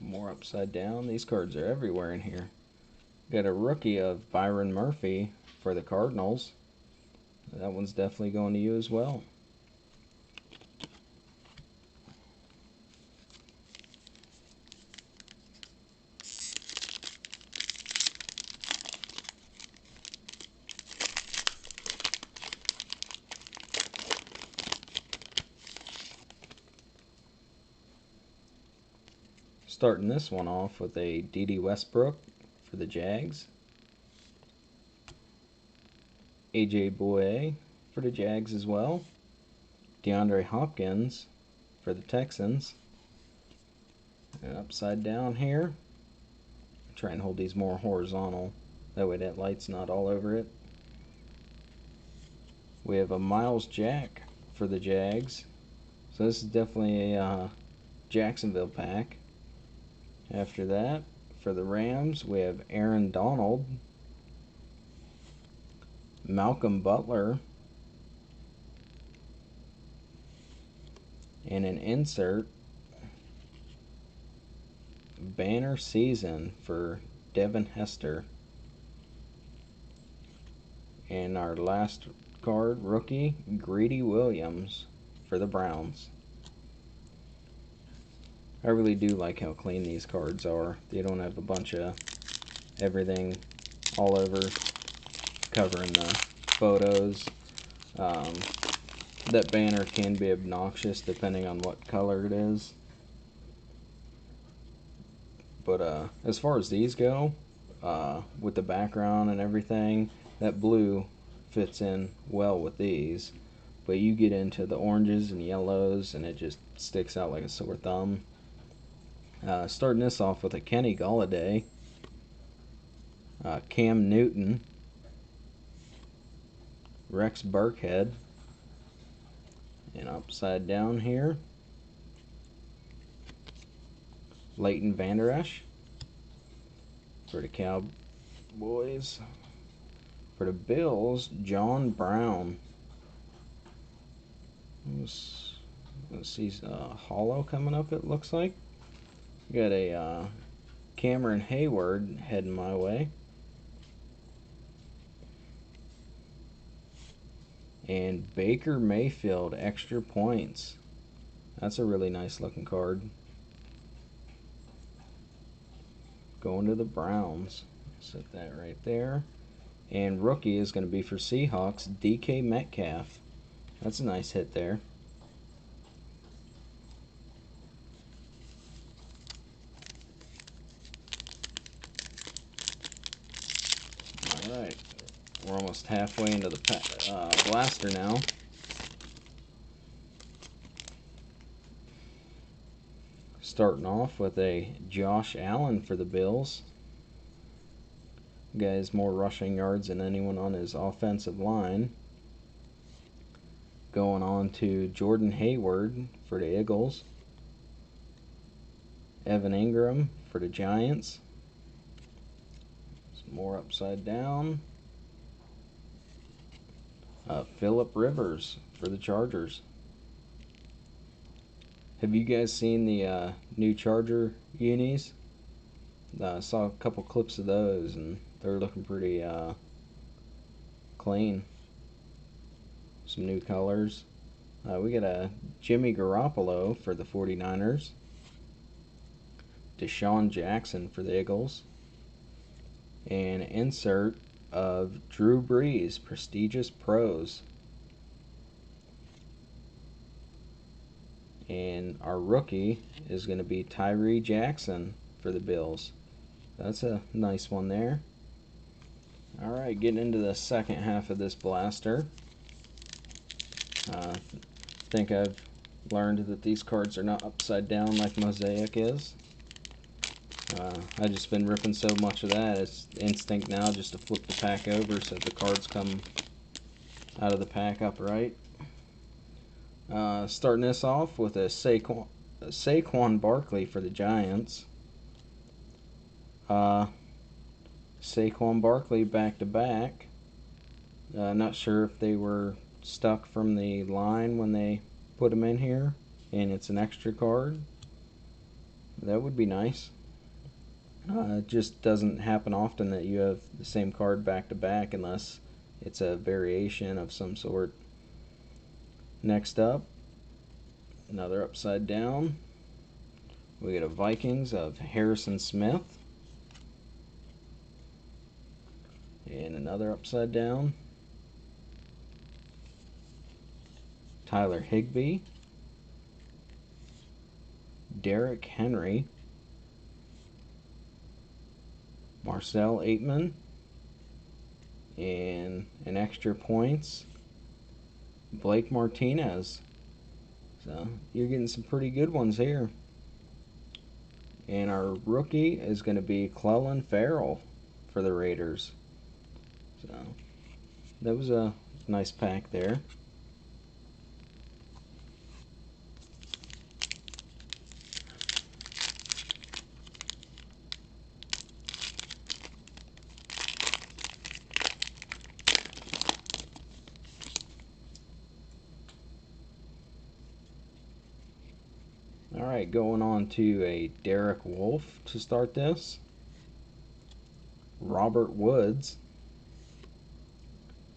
Speaker 1: More upside down. These cards are everywhere in here. Got a rookie of Byron Murphy for the Cardinals. That one's definitely going to you as well. Starting this one off with a Dede Westbrook for the Jags. AJ Bouye for the Jags as well. DeAndre Hopkins for the Texans. And upside down here. Try and hold these more horizontal. That way that light's not all over it. We have a Miles Jack for the Jags. So this is definitely a Jacksonville pack. After that, for the Rams, we have Aaron Donald, Malcolm Butler, and an insert, banner season for Devin Hester. And our last card, rookie, Greedy Williams for the Browns. I really do like how clean these cards are. They don't have a bunch of everything all over covering the photos. That banner can be obnoxious depending on what color it is. But as far as these go, with the background and everything, that blue fits in well with these. But you get into the oranges and yellows and it just sticks out like a sore thumb. Starting this off with a Kenny Golladay, Cam Newton, Rex Burkhead, and upside down here, Leighton Vander Esch for the Cowboys. For the Bills, John Brown. Let's see, hollow coming up, it looks like. Got a Cameron Hayward heading my way. And Baker Mayfield, extra points. That's a really nice looking card. Going to the Browns. Set that right there. And rookie is going to be for Seahawks, DK Metcalf. That's a nice hit there. Alright, we're almost halfway into the blaster now. Starting off with a Josh Allen for the Bills. Guy's more rushing yards than anyone on his offensive line. Going on to Jordan Hayward for the Eagles. Evan Ingram for the Giants. Some more upside down. Phillip Rivers for the Chargers. Have you guys seen the new Charger unis? I saw a couple clips of those and they're looking pretty clean. Some new colors. We got a Jimmy Garoppolo for the 49ers. Deshaun Jackson for the Eagles. And insert of Drew Brees, Prestigious Pros. And our rookie is going to be Tyree Jackson for the Bills. That's a nice one there. Alright, getting into the second half of this blaster. I think I've learned that these cards are not upside down like Mosaic is. I've just been ripping so much of that, it's instinct now just to flip the pack over so the cards come out of the pack upright. Starting this off with a Saquon Barkley for the Giants.
Speaker 2: Saquon Barkley back to back. Not sure if they were stuck from the line when they put him in here, and it's an extra card. That would be nice. It just doesn't happen often that you have the same card back to back unless it's a variation of some sort. Next up, another upside down. We get a Vikings of Harrison Smith. And another upside down. Tyler Higbee. Derrick Henry. Marcel Aitman. And an extra points, Blake Martinez. So you're getting some pretty good ones here. And our rookie is going to be Clelin Ferrell for the Raiders. So that was a nice pack there. Alright, going on to a Derek Wolfe to start this. Robert Woods.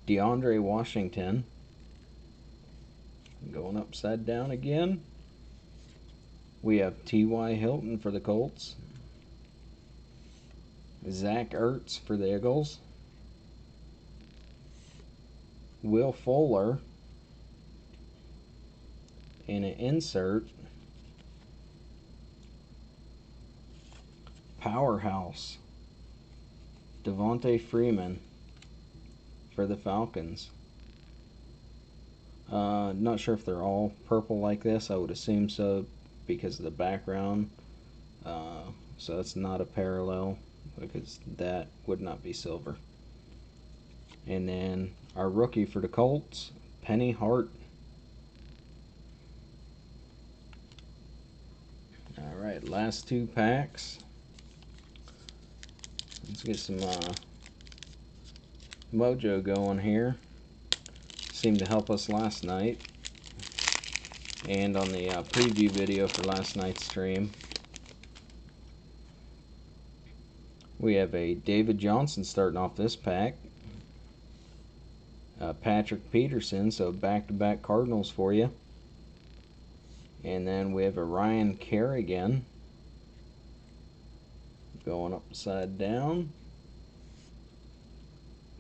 Speaker 2: DeAndre Washington. Going upside down again. We have T.Y. Hilton for the Colts. Zach Ertz for the Eagles. Will Fuller. And an insert. Powerhouse. Devontae Freeman for the Falcons. Not sure if they're all purple like this. I would assume so because of the background. So it's not a parallel because that would not be silver. And then our rookie for the Colts, Penny Hart. Alright, last two packs. Let's get some mojo going here. Seemed to help us last night. And on the preview video for last night's stream. We have a David Johnson starting off this pack. Patrick Peterson, so back-to-back Cardinals for you. And then we have a Ryan Kerrigan going upside down.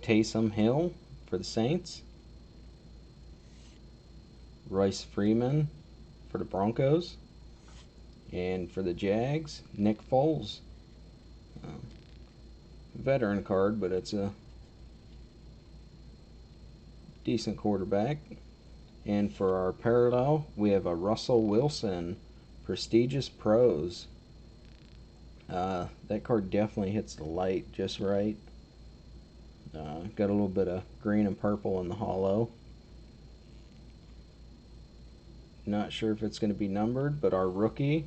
Speaker 2: Taysom Hill for the Saints. Royce Freeman for the Broncos. And for the Jags, Nick Foles. Veteran card, but it's a decent quarterback. And for our parallel, we have a Russell Wilson, Prestigious Pros. That card definitely hits the light just right. Got a little bit of green and purple in the hollow. Not sure if it's going to be numbered, but our rookie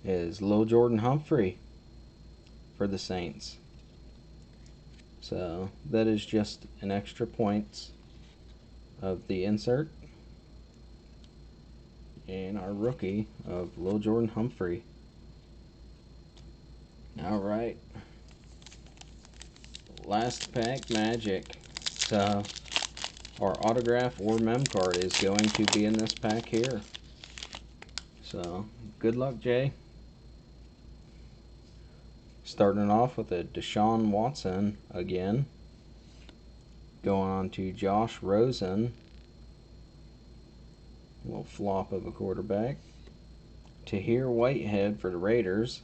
Speaker 2: is Lil Jordan Humphrey for the Saints. So that is just an extra points of the insert. And our rookie of Lil Jordan Humphrey. Alright. Last pack magic. So our autograph or mem card is going to be in this pack here. So good luck, Jay. Starting off with a Deshaun Watson again. Going on to Josh Rosen. A little flop of a quarterback. Tahir Whitehead for the Raiders.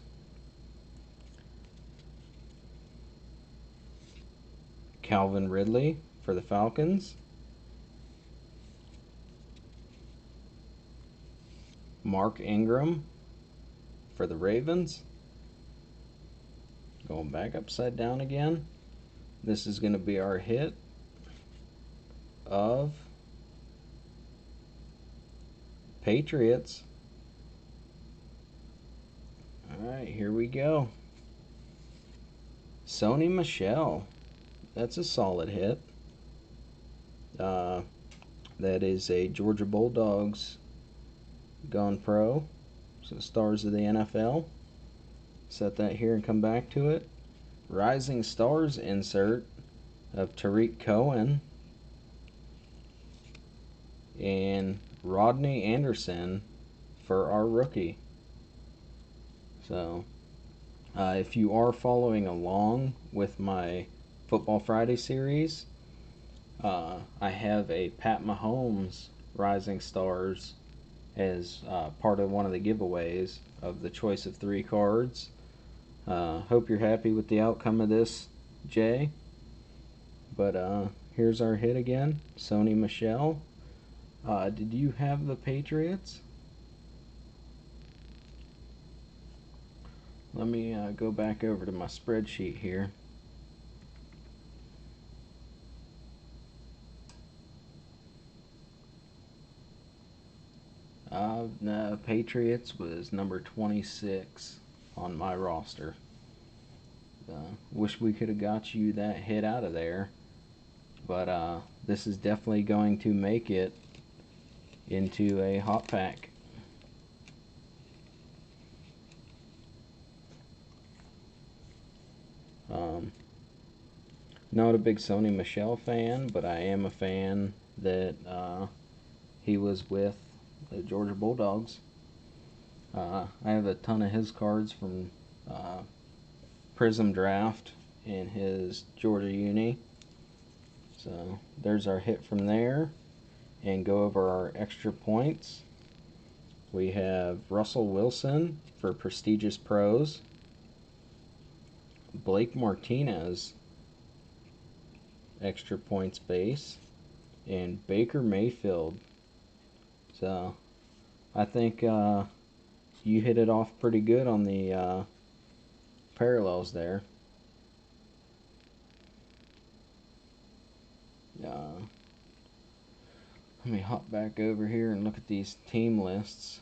Speaker 2: Calvin Ridley for the Falcons. Mark Ingram for the Ravens. Going back upside down again. This is going to be our hit of Patriots. Alright, here we go. Sony Michel. That's a solid hit. That is a Georgia Bulldogs gone pro. So stars of the NFL. Set that here and come back to it. Rising Stars insert of Tariq Cohen and Rodney Anderson for our rookie. So, if you are following along with my Football Friday series, I have a Pat Mahomes Rising Stars as part of one of the giveaways of the choice of 3 cards. Hope you're happy with the outcome of this, Jay. But here's our hit again, Sony Michel. Did you have the Patriots? Let me go back over to my spreadsheet here. No, Patriots was number 26 on my roster. Wish we could have got you that hit out of there. But this is definitely going to make it into a hot pack. Not a big Sony Michel fan, but I am a fan that he was with the Georgia Bulldogs. I have a ton of his cards from Prism Draft in his Georgia uni. So there's our hit from there. And go over our extra points. We have Russell Wilson for Prestigious Pros. Blake Martinez, extra points base. And Baker Mayfield. So I think you hit it off pretty good on the parallels there. Let me hop back over here and look at these team lists.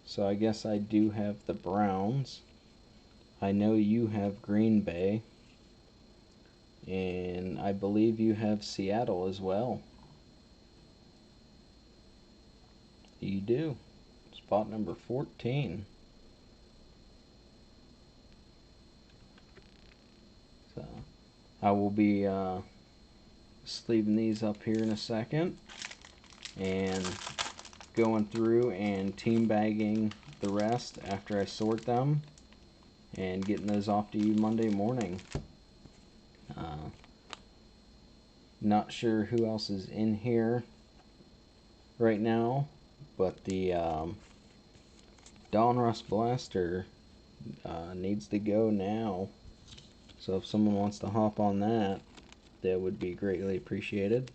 Speaker 2: So I guess I do have the Browns. I know you have Green Bay. And I believe you have Seattle as well. You do. Spot number 14. So I will be sleeving these up here in a second and going through and team bagging the rest after I sort them and getting those off to you Monday morning. Not sure who else is in here right now, but the Donruss Blaster needs to go now. So if someone wants to hop on that, that would be greatly appreciated.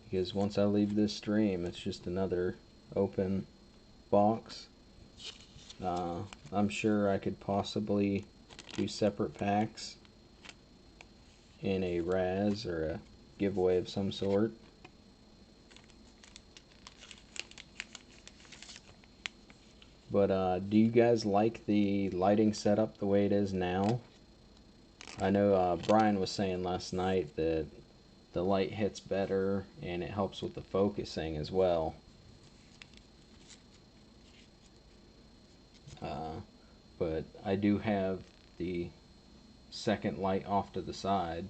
Speaker 2: Because once I leave this stream, it's just another open box. I'm sure I could possibly do separate packs in a Raz or a giveaway of some sort. But do you guys like the lighting setup the way it is now? I know Brian was saying last night that the light hits better and it helps with the focusing as well. But I do have the second light off to the side,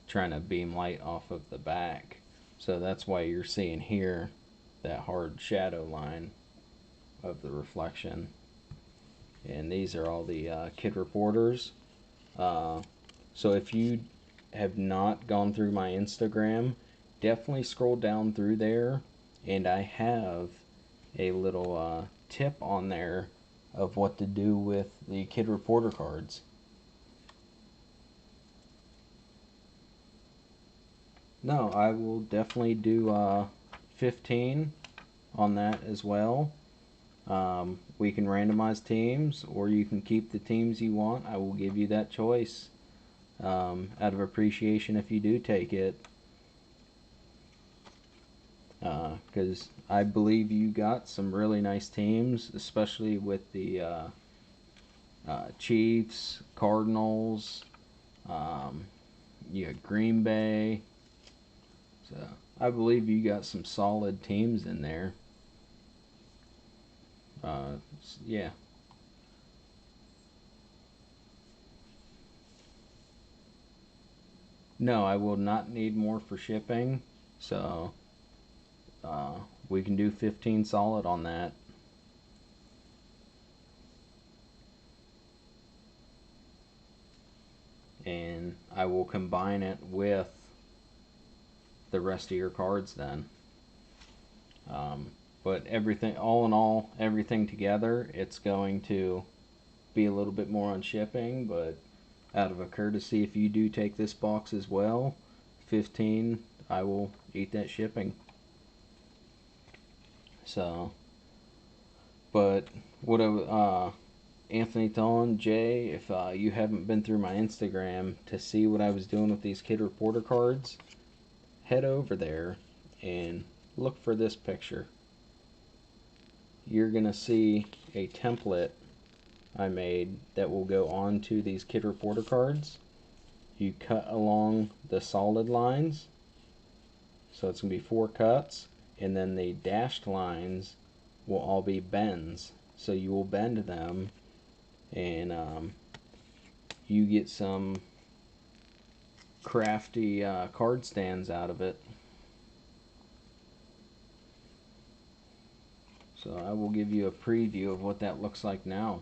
Speaker 2: trying to beam light off of the back. So that's why you're seeing here that hard shadow line of the reflection. And these are all the kid reporters. So if you have not gone through my Instagram, definitely scroll down through there, and I have a little tip on there of what to do with the kid reporter cards. No, I will definitely do 15 on that as well. We can randomize teams, or you can keep the teams you want. I will give you that choice out of appreciation if you do take it. because I believe you got some really nice teams, especially with the Chiefs, Cardinals, you got Green Bay. So I believe you got some solid teams in there. Yeah. No, I will not need more for shipping. So we can do 15 solid on that. And I will combine it with the rest of your cards then. But everything, all in all, everything together, it's going to be a little bit more on shipping, but out of a courtesy, if you do take this box as well, 15, I will eat that shipping. So, but what Anthony Thon, Jay, if you haven't been through my Instagram to see what I was doing with these Kid Reporter cards, head over there and look for this picture. You're going to see a template I made that will go onto these Kid Reporter cards. You cut along the solid lines, so it's going to be 4 cuts, and then the dashed lines will all be bends. So you will bend them, and you get some crafty card stands out of it. So I will give you a preview of what that looks like now.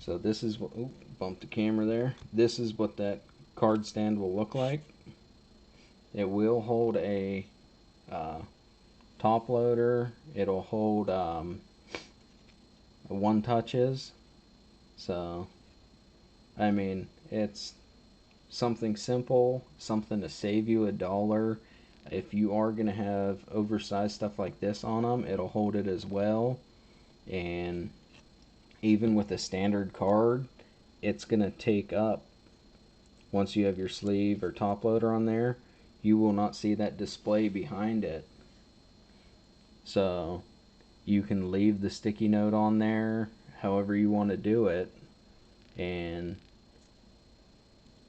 Speaker 2: So this is what, bumped the camera there. This is what that card stand will look like. It will hold a top loader. It'll hold one touches. So, I mean, it's something simple, something to save you $1. If you are going to have oversized stuff like this on them, it'll hold it as well. And even with a standard card, it's going to take up, once you have your sleeve or top loader on there, you will not see that display behind it. So you can leave the sticky note on there however you want to do it and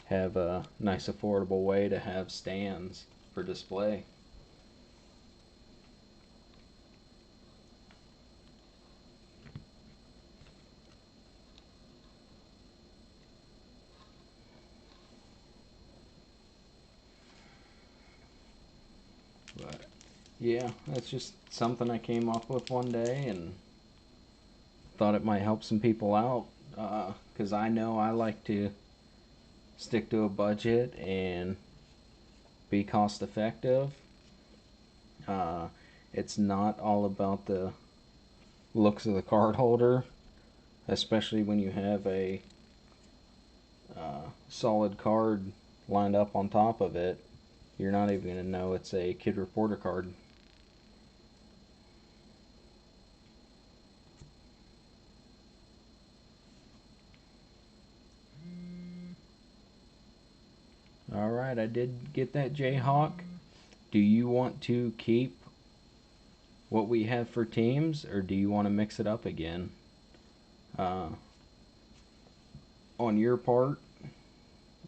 Speaker 2: have a nice affordable way to have stands for display. But yeah, that's just something I came up with one day and thought it might help some people out, because I know I like to stick to a budget and be cost effective. It's not all about the looks of the card holder, especially when you have a solid card lined up on top of it. You're not even going to know it's a Kid Reporter card. Alright, I did get that, Jayhawk. Do you want to keep what we have for teams, or do you want to mix it up again? On your part,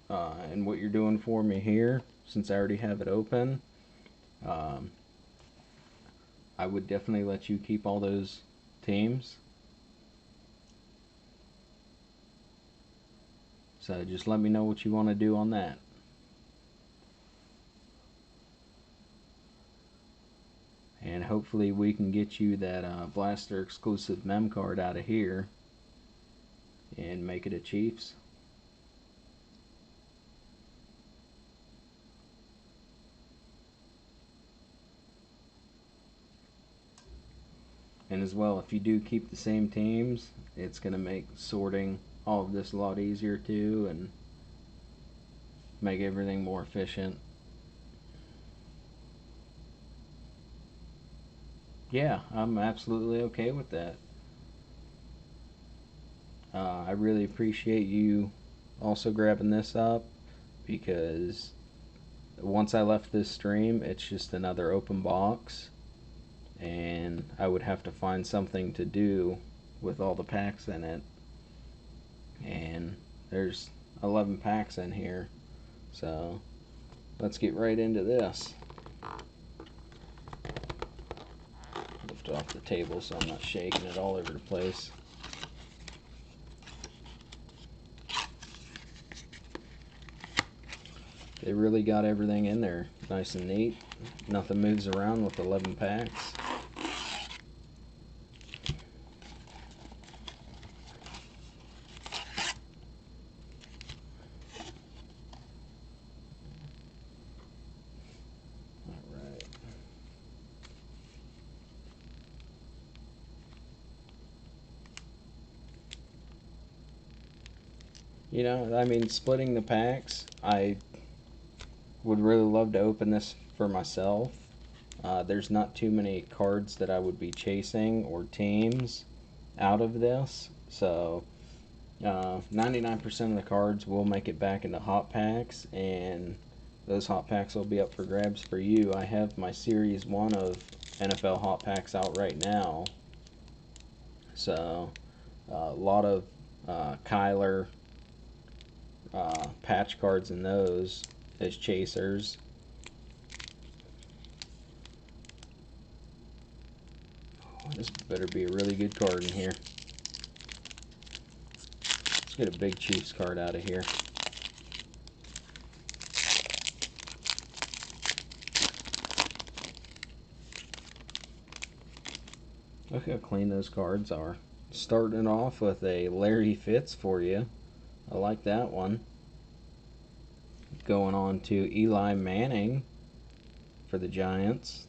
Speaker 2: and what you're doing for me here, since I already have it open, I would definitely let you keep all those teams. So just let me know what you want to do on that. And hopefully we can get you that Blaster exclusive mem card out of here and make it a Chiefs. And as well, if you do keep the same teams, it's going to make sorting all of this a lot easier too and make everything more efficient. Yeah, I'm absolutely okay with that. I really appreciate you also grabbing this up, because once I left this stream, it's just another open box, and I would have to find something to do with all the packs in it. And there's 11 packs in here, so let's get right into this. Lift it off the table so I'm not shaking it all over the place. They really got everything in there nice and neat. Nothing moves around with 11 packs. Alright. You know, I mean, splitting the packs, I would really love to open this for myself. There's not too many cards that I would be chasing or teams out of this, so 99% of the cards will make it back into hot packs, and those hot packs will be up for grabs for you. I have my Series 1 of NFL hot packs out right now, so a lot of Kyler patch cards in those as chasers. This better be a really good card in here. Let's get a big Chiefs card out of here. Look how clean those cards are. Starting off with a Larry Fitz for you. I like that one. Going on to Eli Manning for the Giants.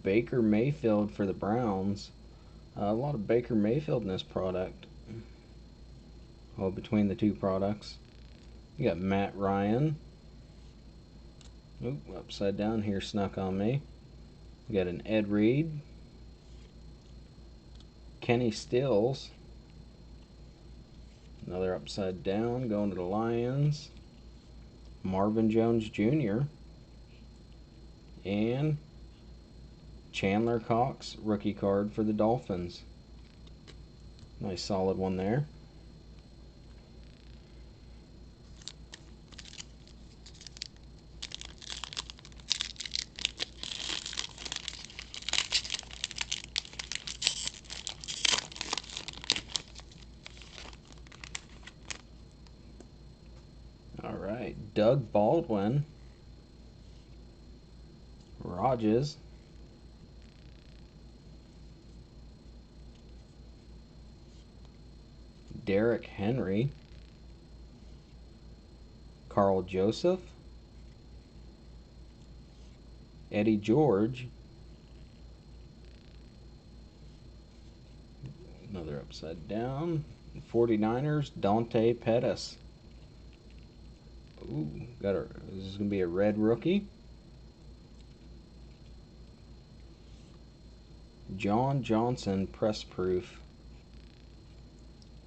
Speaker 2: Baker Mayfield for the Browns. A lot of Baker Mayfield in this product. Well, between the two products. You got Matt Ryan. Oop, upside down here snuck on me. We got an Ed Reed. Kenny Stills. Another upside down going to the Lions. Marvin Jones Jr. And Chandler Cox, rookie card for the Dolphins. Nice solid one there. Alright, Doug Baldwin. Rodgers. Derrick Henry. Carl Joseph. Eddie George. Another upside down. 49ers, Dante Pettis. Ooh, this is going to be a red rookie. John Johnson, press proof.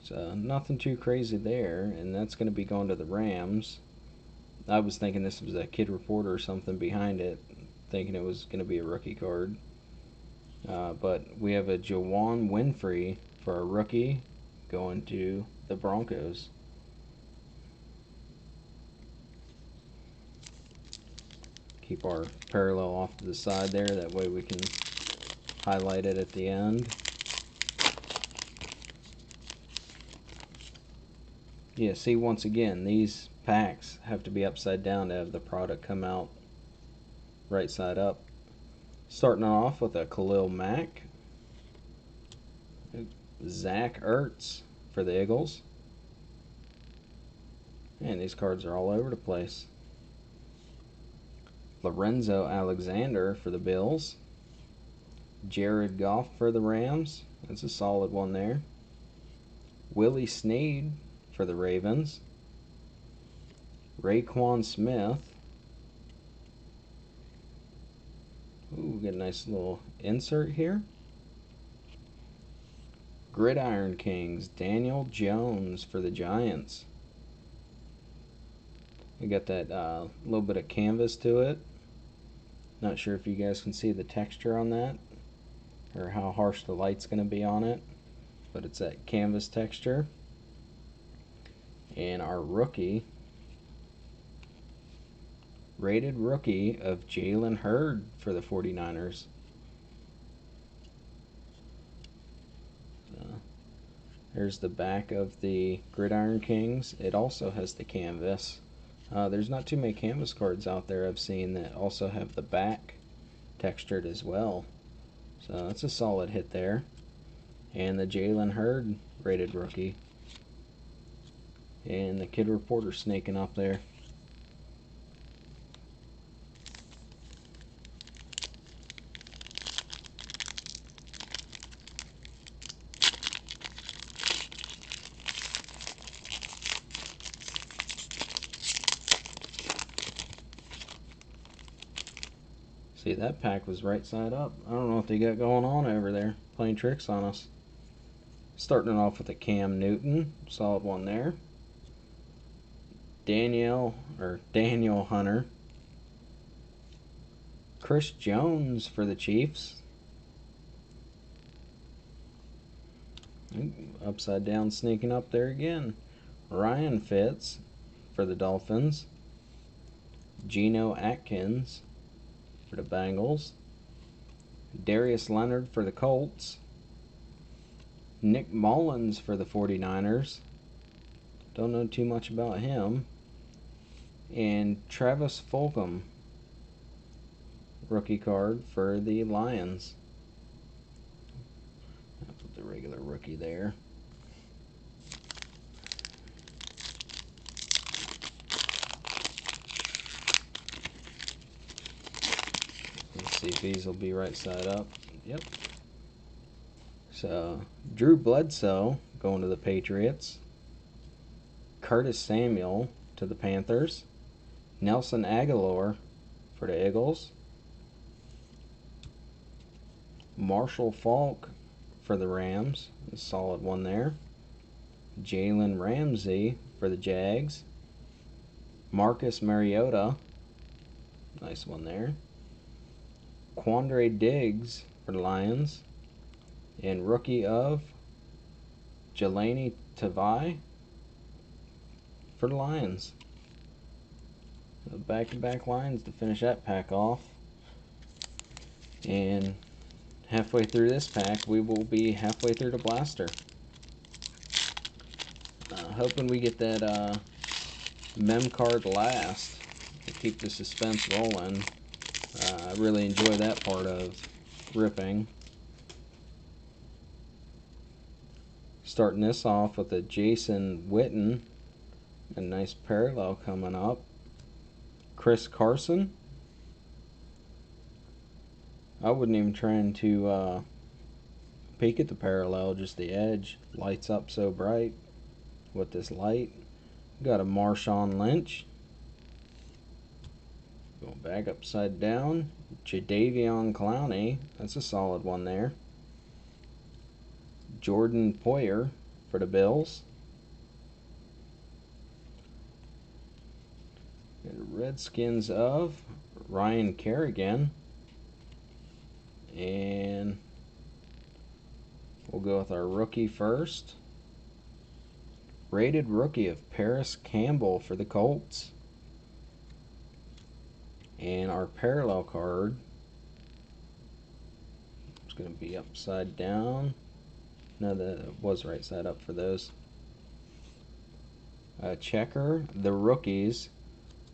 Speaker 2: So nothing too crazy there, and that's going to be going to the Rams. I was thinking this was a kid reporter or something behind it, thinking it was going to be a rookie card. But we have a Juwann Winfree for a rookie going to the Broncos. Keep our parallel off to the side there, that way we can highlight it at the end. Yeah, see, once again, these packs have to be upside down to have the product come out right side up. Starting off with a Khalil Mack. Zach Ertz for the Eagles. And these cards are all over the place. Lorenzo Alexander for the Bills. Jared Goff for the Rams. That's a solid one there. Willie Snead for the Ravens. Raekwon Smith. Ooh, we got a nice little insert here. Gridiron Kings, Daniel Jones for the Giants. We got that little bit of canvas to it. Not sure if you guys can see the texture on that, or how harsh the light's going to be on it, but it's that canvas texture. And our rookie, rated rookie of Jalen Hurd for the 49ers. There's the back of the Gridiron Kings. It also has the canvas. There's not too many canvas cards out there I've seen that also have the back textured as well. So that's a solid hit there. And the Jalen Hurd rated rookie. And the Kid Reporter snaking up there. See, that pack was right side up. I don't know what they got going on over there, playing tricks on us. Starting it off with a Cam Newton, solid one there. Daniel Hunter. Chris Jones for the Chiefs. Upside down sneaking up there again. Ryan Fitz for the Dolphins. Geno Atkins for the Bengals. Darius Leonard for the Colts. Nick Mullins for the 49ers. Don't know too much about him. And Travis Fulgham, rookie card for the Lions. I'll put the regular rookie there. Let's see if these will be right side up. Yep. So, Drew Bledsoe going to the Patriots. Curtis Samuel to the Panthers. Nelson Aguilar for the Eagles. Marshall Faulk for the Rams. A solid one there. Jalen Ramsey for the Jags. Marcus Mariota. Nice one there. Quandre Diggs for the Lions. And rookie of Jelani Tavai for the Lions. Back-to-back lines to finish that pack off. And halfway through this pack, we will be halfway through the blaster. Hoping we get that mem card last to keep the suspense rolling. I really enjoy that part of ripping. Starting this off with a Jason Witten. A nice parallel coming up. Chris Carson. I wasn't even trying to peek at the parallel, just the edge. Lights up so bright with this light. Got a Marshawn Lynch. Going back upside down. Jadeveon Clowney. That's a solid one there. Jordan Poyer for the Bills. Redskins of Ryan Kerrigan. And we'll go with our rookie first. Rated rookie of Paris Campbell for the Colts. And our parallel card is going to be upside down. No, that was right side up for those. Checker, the rookies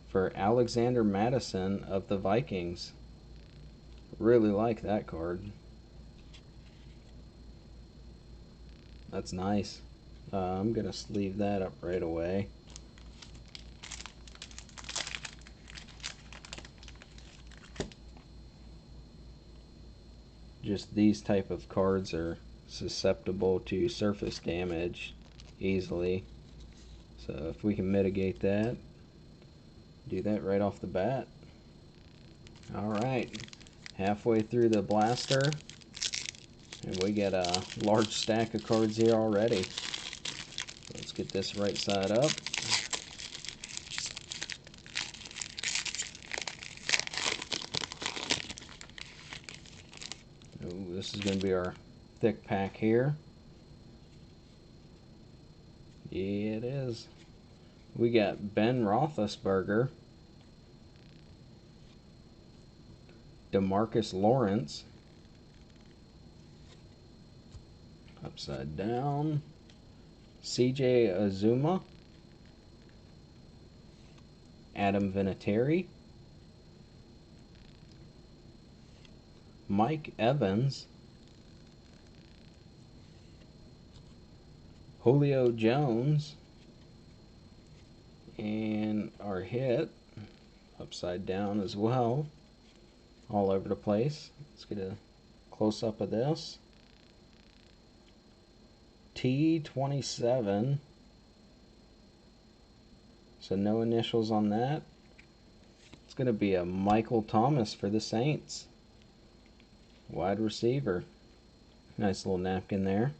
Speaker 2: for Alexander Madison of the Vikings. Really like that card. That's nice. I'm going to sleeve that up right away. Just these type of cards are susceptible to surface damage easily. So if we can mitigate that, do that right off the bat. Alright, halfway through the blaster. And we got a large stack of cards here already. Let's get this right side up. Ooh, this is going to be our thick pack here. Yeah, it is. We got Ben Roethlisberger, DeMarcus Lawrence, upside down, CJ Azuma, Adam Vinatieri, Mike Evans, Julio Jones, and our hit upside down as well, all over the place. Let's get a close up of this. T27, so no initials on that. It's going to be a Michael Thomas for the Saints, wide receiver. Nice little napkin there.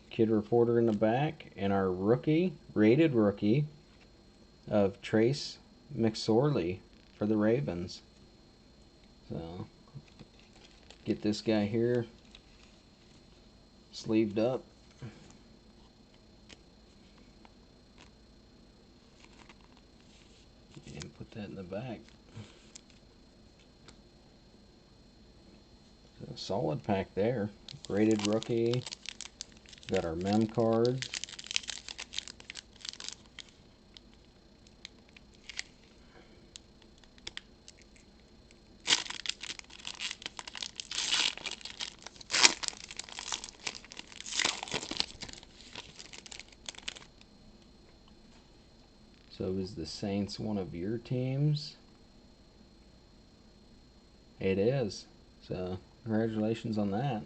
Speaker 2: Kid Reporter in the back, and our rookie, rated rookie, of Trace McSorley for the Ravens. So, get this guy here sleeved up. And put that in the back. So, solid pack there. Rated rookie. Got our mem cards. So is the Saints one of your teams? It is. So congratulations on that.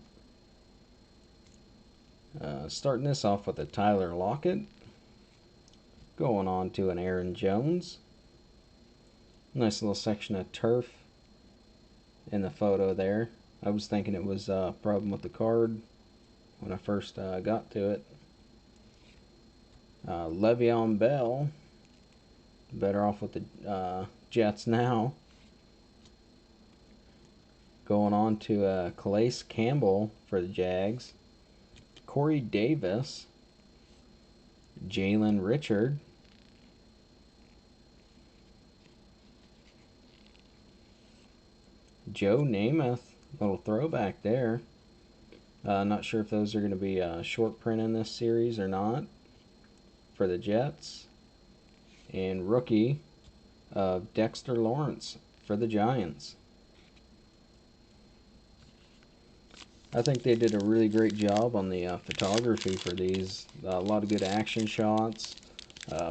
Speaker 2: Starting this off with a Tyler Lockett. Going on to an Aaron Jones. Nice little section of turf in the photo there. I was thinking it was a problem with the card when I first got to it. Le'Veon Bell. Better off with the Jets now. Going on to Calais Campbell for the Jags. Corey Davis. Jalen Richard. Joe Namath. Little throwback there. Not sure if those are going to be short print in this series or not. For the Jets. And rookie of Dexter Lawrence for the Giants. I think they did a really great job on the photography for these. A lot of good action shots.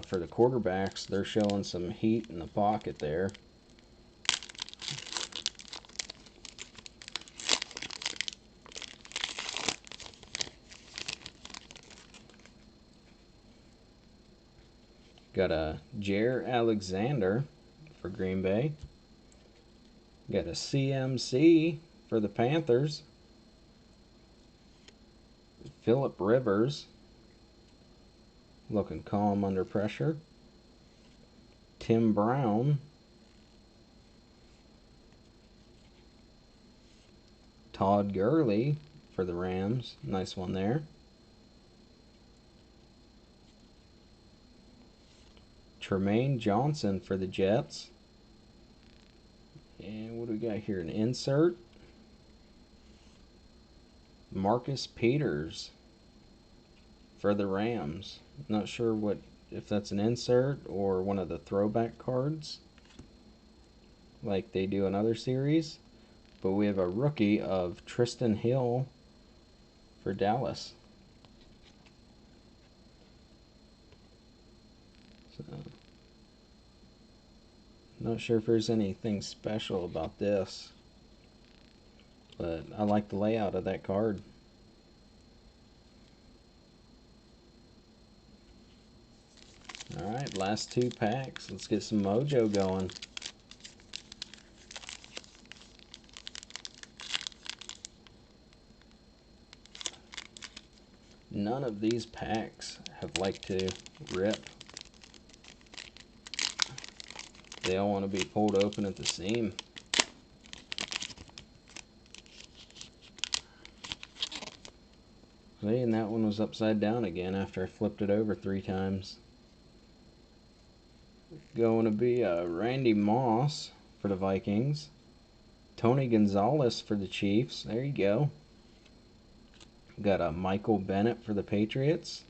Speaker 2: For the quarterbacks, they're showing some heat in the pocket there. Got a Jaire Alexander for Green Bay. Got a CMC for the Panthers. Phillip Rivers, looking calm under pressure. Tim Brown. Todd Gurley for the Rams. Nice one there. Tremaine Johnson for the Jets. And what do we got here? An insert. Marcus Peters for the Rams. Not sure if that's an insert or one of the throwback cards like they do in other series. But we have a rookie of Tristan Hill for Dallas. So, not sure if there's anything special about this, but I like the layout of that card. Alright, last two packs. Let's get some mojo going. None of these packs have liked to rip. They all want to be pulled open at the seam. See, and that one was upside down again after I flipped it over 3 times. Going to be Randy Moss for the Vikings. Tony Gonzalez for the Chiefs. There you go. Got a Michael Bennett for the Patriots,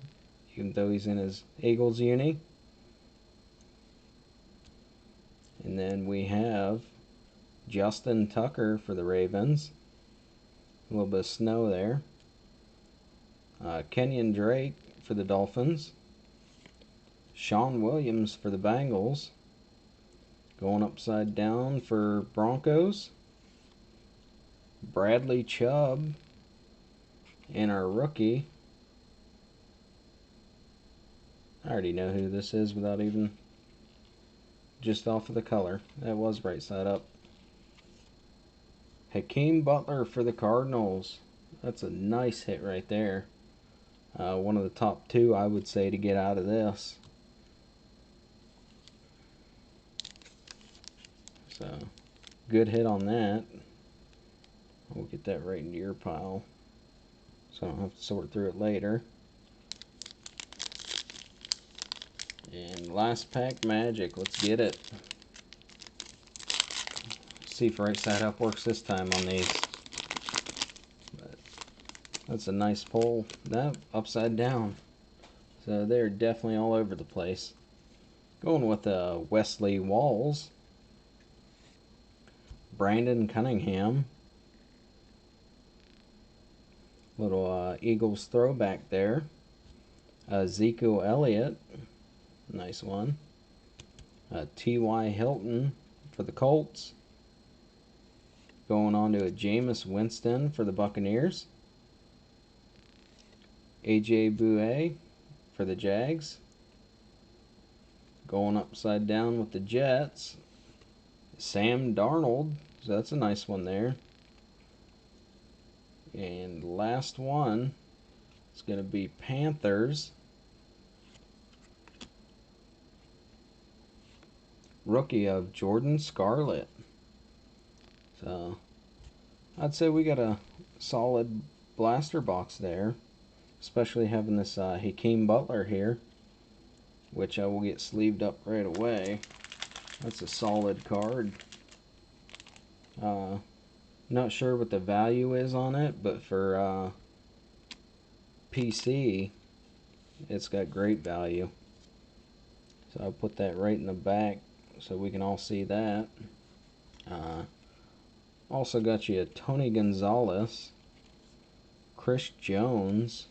Speaker 2: even though he's in his Eagles uni. And then we have Justin Tucker for the Ravens. A little bit of snow there. Kenyon Drake for the Dolphins. Sean Williams for the Bengals. Going upside down for Broncos. Bradley Chubb. And our rookie. I already know who this is without even just off of the color. That was right side up. Hakeem Butler for the Cardinals. That's a nice hit right there. One of the top 2, I would say, to get out of this. So, good hit on that. We'll get that right into your pile, so I don't have to sort through it later. And last pack, Magic. Let's get it. See if right side up works this time on these. But that's a nice pull. That upside down. So they're definitely all over the place. Going with Wesley Walls. Brandon Cunningham. Little Eagles throwback there. Ezekiel Elliott. Nice one. T.Y. Hilton for the Colts. Going on to a Jameis Winston for the Buccaneers. A.J. Bouye for the Jags. Going upside down with the Jets. Sam Darnold. So that's a nice one there. And last one is going to be Panthers. Rookie of Jordan Scarlett. So I'd say we got a solid blaster box there, especially having this Hakeem Butler here, which I will get sleeved up right away. That's a solid card. Not sure what the value is on it, but for PC, it's got great value. So I'll put that right in the back so we can all see that. Also got you a Tony Gonzalez, Chris Jones,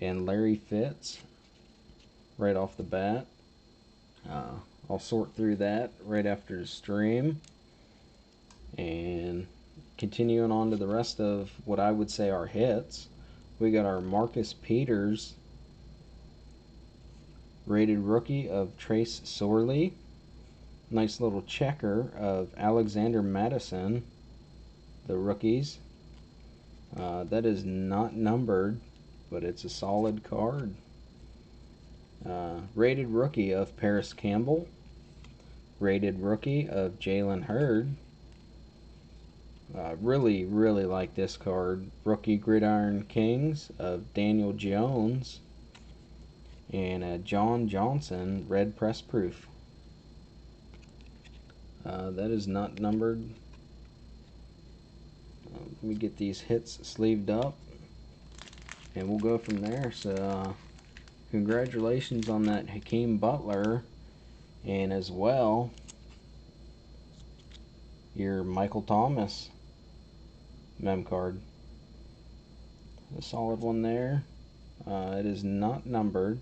Speaker 2: and Larry Fitz right off the bat. I'll sort through that right after the stream. And continuing on to the rest of what I would say are hits, we got our Marcus Peters rated rookie of Trace Sorley. Nice little checker of Alexander Madison, the rookies. That is not numbered, but it's a solid card. Rated rookie of Paris Campbell. Rated rookie of Jalen Hurd. Really like this card. Rookie Gridiron Kings of Daniel Jones. And John Johnson, red press proof. That is not numbered. Let me get these hits sleeved up, and we'll go from there. So, congratulations on that Hakeem Butler, and as well, your Michael Thomas mem card. A solid one there. It is not numbered.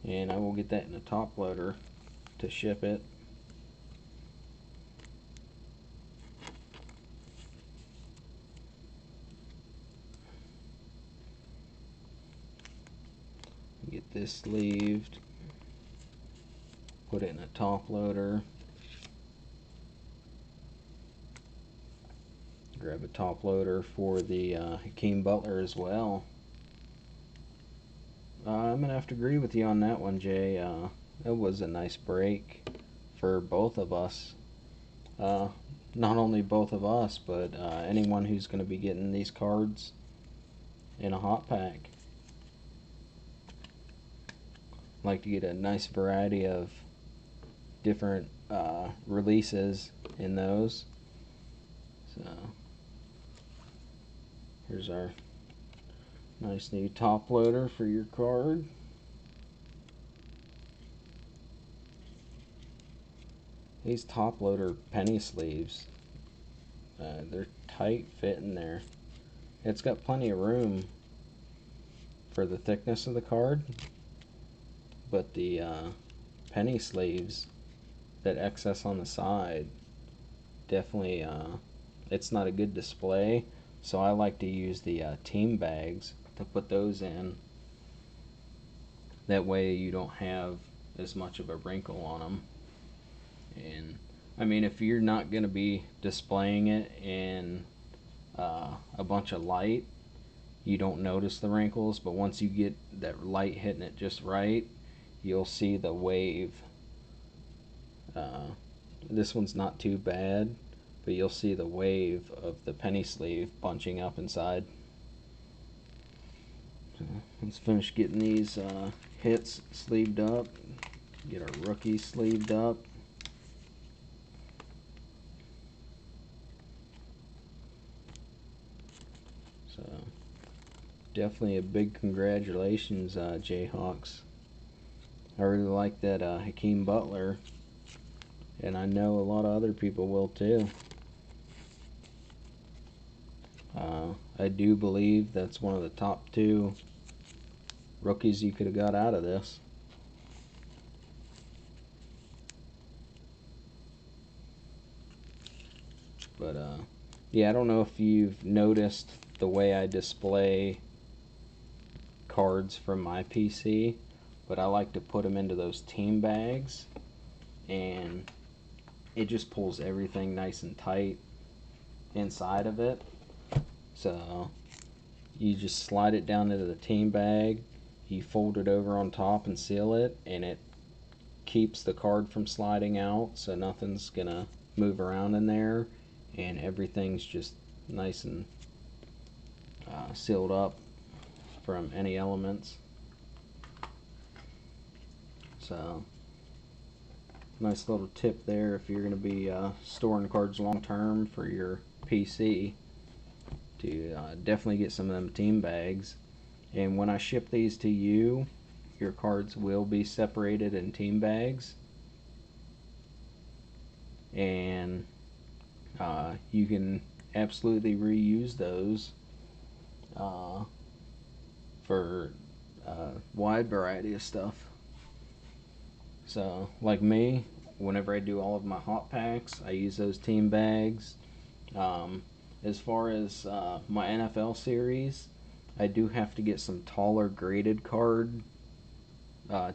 Speaker 2: And I will get that in a top loader to ship it. Get this sleeved. Put it in a top loader. Grab a top loader for the Hakeem Butler as well. I'm going to have to agree with you on that one, Jay. It was a nice break for both of us. Not only both of us, but anyone who's going to be getting these cards in a hot pack. Like to get a nice variety of different releases in those. So here's our nice new top loader for your card. These top loader penny sleeves, they're tight fit in there. It's got plenty of room for the thickness of the card, but the penny sleeves that excess on the side definitely it's not a good display, so I like to use the team bags to put those in. That way you don't have as much of a wrinkle on them. And I mean, if you're not going to be displaying it in a bunch of light, you don't notice the wrinkles, but once you get that light hitting it just right, you'll see the wave. This one's not too bad, but you'll see the wave of the penny sleeve bunching up inside. So let's finish getting these hits sleeved up. Get our rookie sleeved up. So definitely a big congratulations, Jayhawks. I really like that Hakeem Butler, and I know a lot of other people will too. I do believe that's one of the top 2 rookies you could have got out of this. But yeah, I don't know if you've noticed the way I display cards from my PC, but I like to put them into those team bags, and it just pulls everything nice and tight inside of it. So you just slide it down into the team bag, you fold it over on top and seal it, and it keeps the card from sliding out, so nothing's gonna move around in there, and everything's just nice and sealed up from any elements. So nice little tip there if you're going to be storing cards long term for your PC, to definitely get some of them team bags. And when I ship these to you, your cards will be separated in team bags, and you can absolutely reuse those for a wide variety of stuff. So like me, whenever I do all of my hot packs, I use those team bags. As far as my NFL series, I do have to get some taller graded card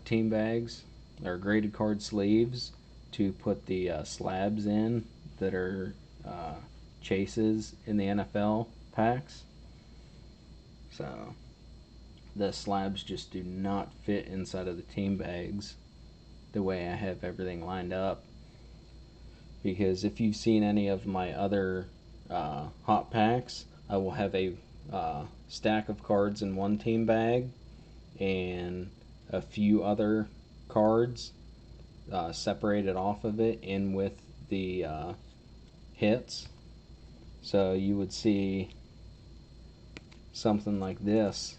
Speaker 2: team bags, or graded card sleeves, to put the slabs in that are chases in the NFL packs. So the slabs just do not fit inside of the team bags the way I have everything lined up. Because if you've seen any of my other hot packs, I will have a stack of cards in one team bag and a few other cards separated off of it in with the hits. So you would see something like this,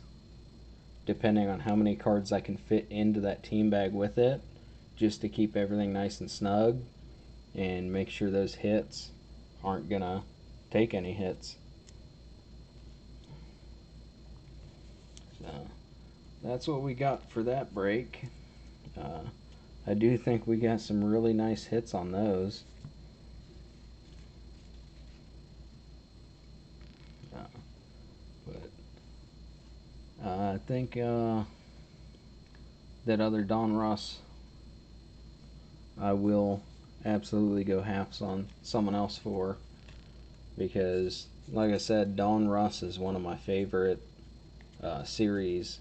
Speaker 2: depending on how many cards I can fit into that team bag with it, just to keep everything nice and snug and make sure those hits aren't gonna take any hits. So that's what we got for that break. I do think we got some really nice hits on those. But I think that other Donruss, I will absolutely go halves on someone else for, because like I said, Donruss is one of my favorite series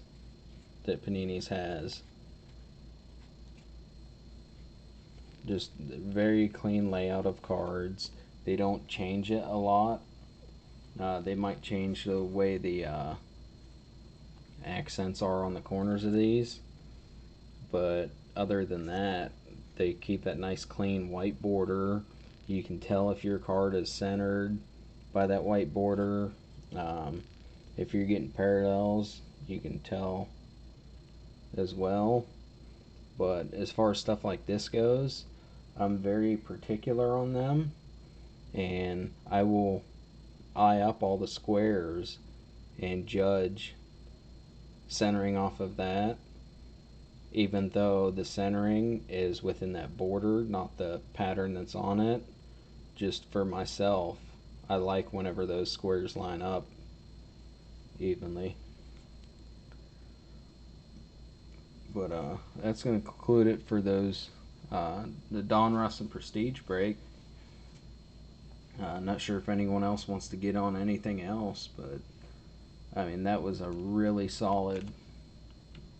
Speaker 2: that Panini's has. Just very clean layout of cards. They don't change it a lot. They might change the way the accents are on the corners of these, but other than that, they keep that nice clean white border. You can tell if your card is centered by that white border. If you're getting parallels, you can tell as well. But as far as stuff like this goes, I'm very particular on them, and I will eye up all the squares and judge centering off of that, even though the centering is within that border, not the pattern that's on it. Just for myself, I like whenever those squares line up evenly. But that's going to conclude it for those the Donruss and Prestige break. Not sure if anyone else wants to get on anything else, but I mean, that was a really solid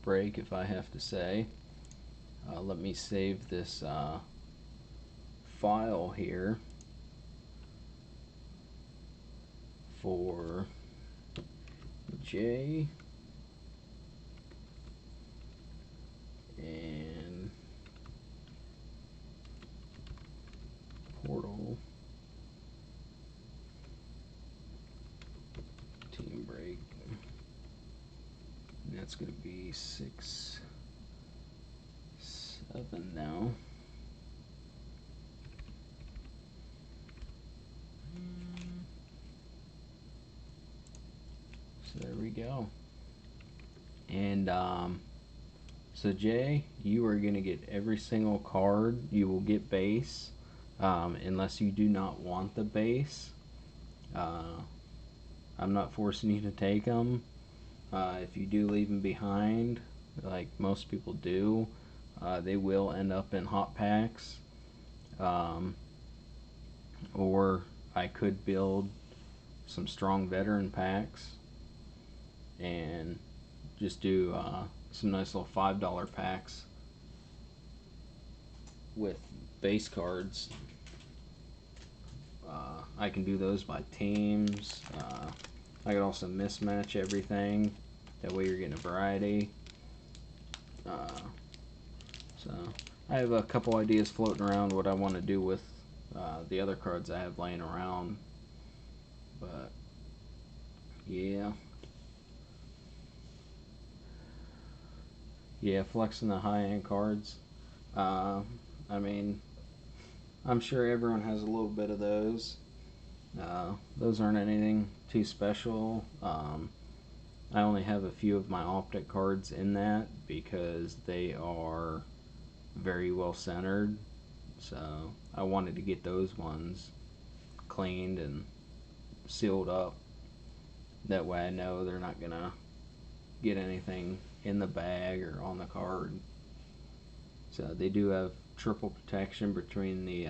Speaker 2: break, if I have to say. Let me save this file here for J and Portal team break. And that's going to be 6, 7 now. So there we go. And so Jay, you are going to get every single card. You will get base, unless you do not want the base. I'm not forcing you to take them. If you do leave them behind, like most people do, they will end up in hot packs. Or I could build some strong veteran packs and just do some nice little $5 packs with base cards. I can do those by teams. I could also mismatch everything. That way you're getting a variety. So I have a couple ideas floating around what I want to do with the other cards I have laying around. But yeah. Yeah, flexing the high-end cards. I mean, I'm sure everyone has a little bit of those. Those aren't anything too special. I only have a few of my optic cards in that because they are very well centered. So I wanted to get those ones cleaned and sealed up. That way I know they're not going to get anything in the bag or on the card. So they do have triple protection between the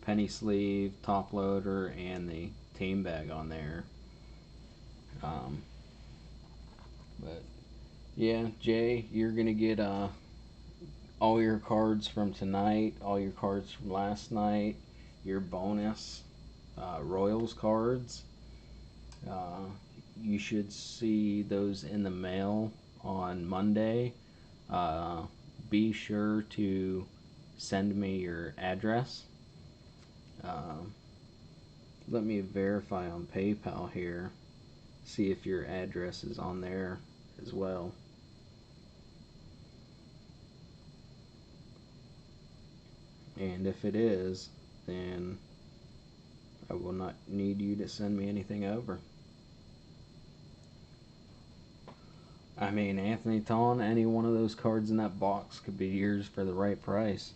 Speaker 2: penny sleeve, top loader, and the team bag on there. But yeah, Jay, you're gonna get all your cards from tonight, all your cards from last night, your bonus Royals cards. You should see those in the mail on Monday. Be sure to send me your address. Let me verify on PayPal here, see if your address is on there as well. And if it is, then I will not need you to send me anything over. I mean, Anthony Ton, any one of those cards in that box could be yours for the right price.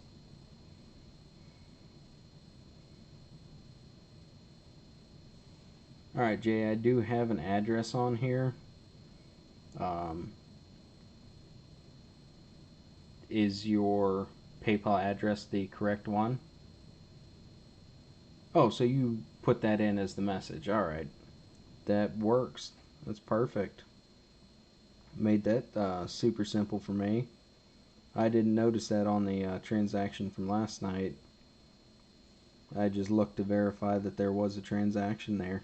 Speaker 2: Alright, Jay, I do have an address on here. Is your PayPal address the correct one? Oh, so you put that in as the message. Alright. that works. That's perfect. Made that super simple for me. I didn't notice that on the transaction from last night. I just looked to verify that there was a transaction there.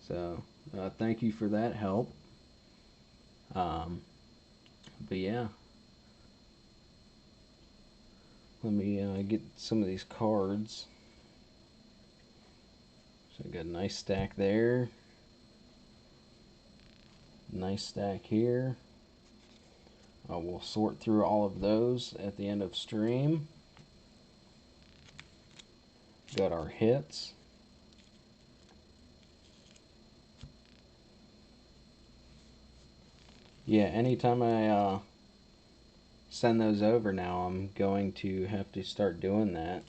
Speaker 2: So thank you for that help. But yeah, let me get some of these cards. So I got a nice stack there. Nice stack here. We'll sort through all of those at the end of stream. Got our hits. Yeah, anytime I send those over now, I'm going to have to start doing that.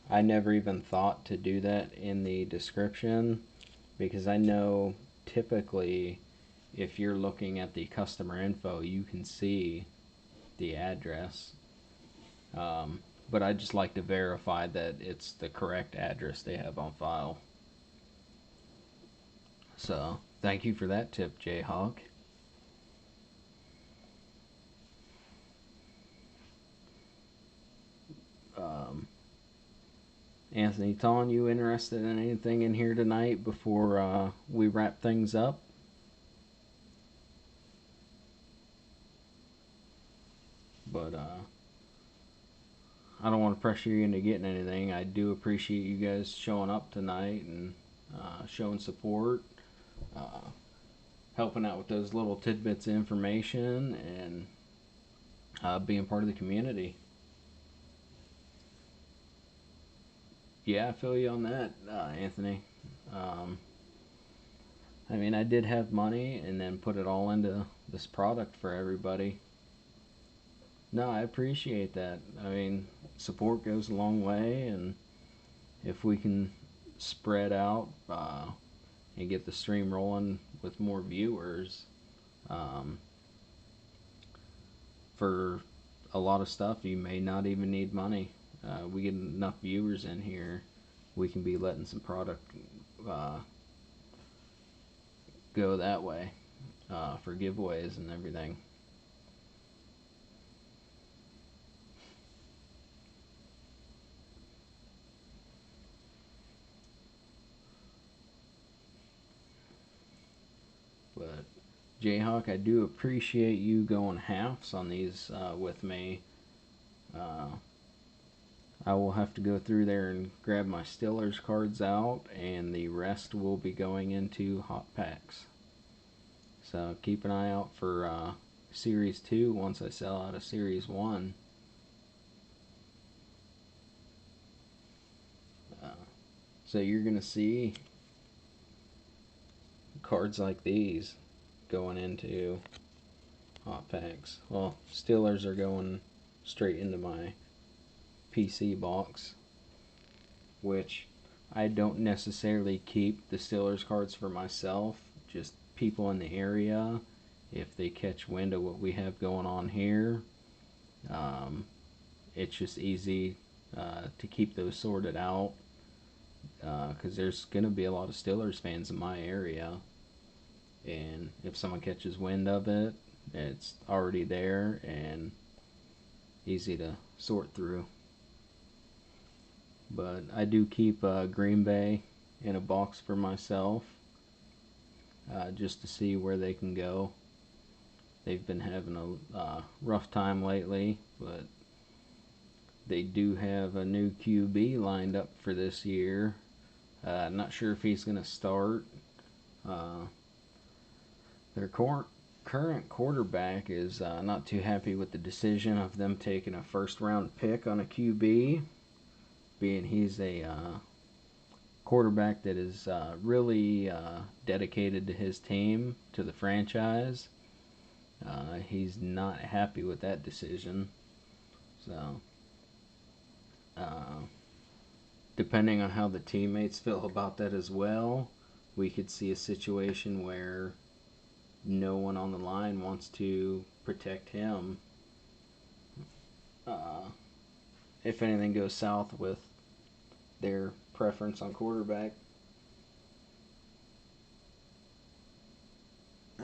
Speaker 2: I never even thought to do that in the description because I know typically if you're looking at the customer info, you can see the address. But I just like to verify that it's the correct address they have on file. So thank you for that tip, Jayhawk. Anthony Ton, you interested in anything in here tonight before we wrap things up? But I don't want to pressure you into getting anything. I do appreciate you guys showing up tonight and showing support, helping out with those little tidbits of information, and being part of the community. Yeah, I feel you on that, Anthony. I mean, I did have money and then put it all into this product for everybody. No, I appreciate that. I mean, support goes a long way, and if we can spread out and get the stream rolling with more viewers, for a lot of stuff, you may not even need money. We get enough viewers in here, we can be letting some product go that way for giveaways and everything. But Jayhawk, I do appreciate you going halves on these with me. I will have to go through there and grab my Stillers cards out, and the rest will be going into hot packs. So keep an eye out for Series 2 once I sell out of Series 1. So you're going to see cards like these going into hot packs. Well, Stillers are going straight into my PC box, which I don't necessarily keep the Stillers cards for myself, just people in the area, if they catch wind of what we have going on here. It's just easy to keep those sorted out because there's going to be a lot of Stillers fans in my area, and if someone catches wind of it, it's already there and easy to sort through. But I do keep Green Bay in a box for myself just to see where they can go. They've been having a rough time lately, but they do have a new QB lined up for this year. I'm not sure if he's going to start. Their current quarterback is not too happy with the decision of them taking a first round pick on a QB, being he's a quarterback that is really dedicated to his team, to the franchise. He's not happy with that decision. So, depending on how the teammates feel about that as well, we could see a situation where no one on the line wants to protect him if anything goes south with their preference on quarterback.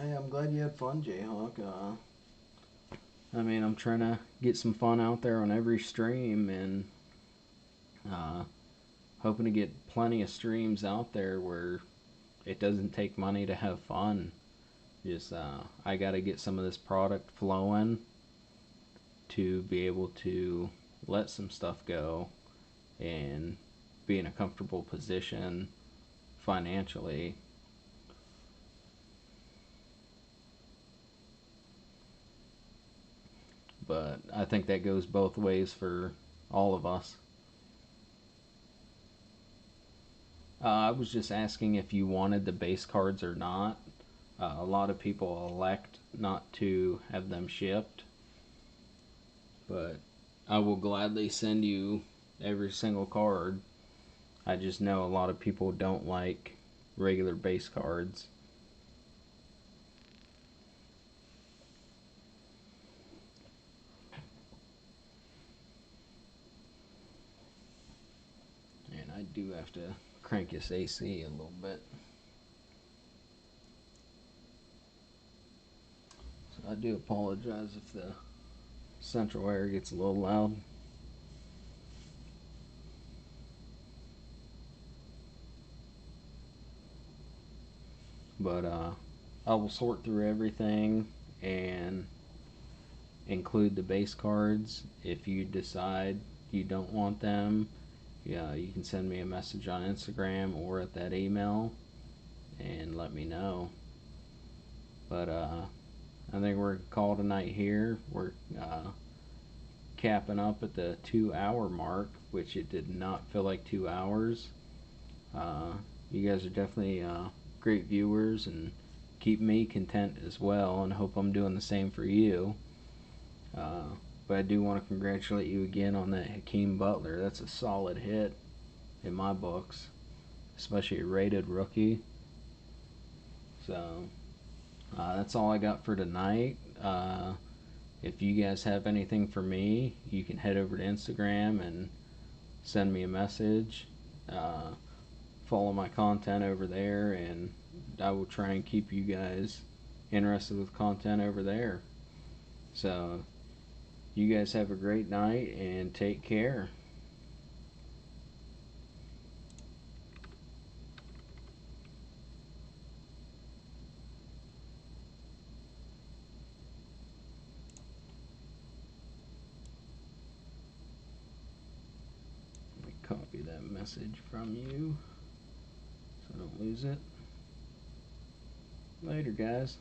Speaker 2: Hey, I'm glad you had fun, Jayhawk. I mean, I'm trying to get some fun out there on every stream, and uh, hoping to get plenty of streams out there where it doesn't take money to have fun. Just I got to get some of this product flowing to be able to let some stuff go and be in a comfortable position financially. But I think that goes both ways for all of us. I was just asking if you wanted the base cards or not. A lot of people elect not to have them shipped, but I will gladly send you every single card. I just know a lot of people don't like regular base cards. And I do have to crank this AC a little bit. So I do apologize if the central air gets a little loud. But I will sort through everything and include the base cards. If you decide you don't want them, yeah, you can send me a message on Instagram or at that email and let me know. But I think we're called a night here. We're capping up at the 2 hour mark, which it did not feel like 2 hours. You guys are definitely great viewers and keep me content as well, and hope I'm doing the same for you. But I do want to congratulate you again on that Hakeem Butler. That's a solid hit in my books, especially a rated rookie. So that's all I got for tonight. If you guys have anything for me, you can head over to Instagram and send me a message. Follow my content over there, and I will try and keep you guys interested with content over there. So, you guys have a great night and take care. Let me copy that message from you so I don't lose it. Later, guys.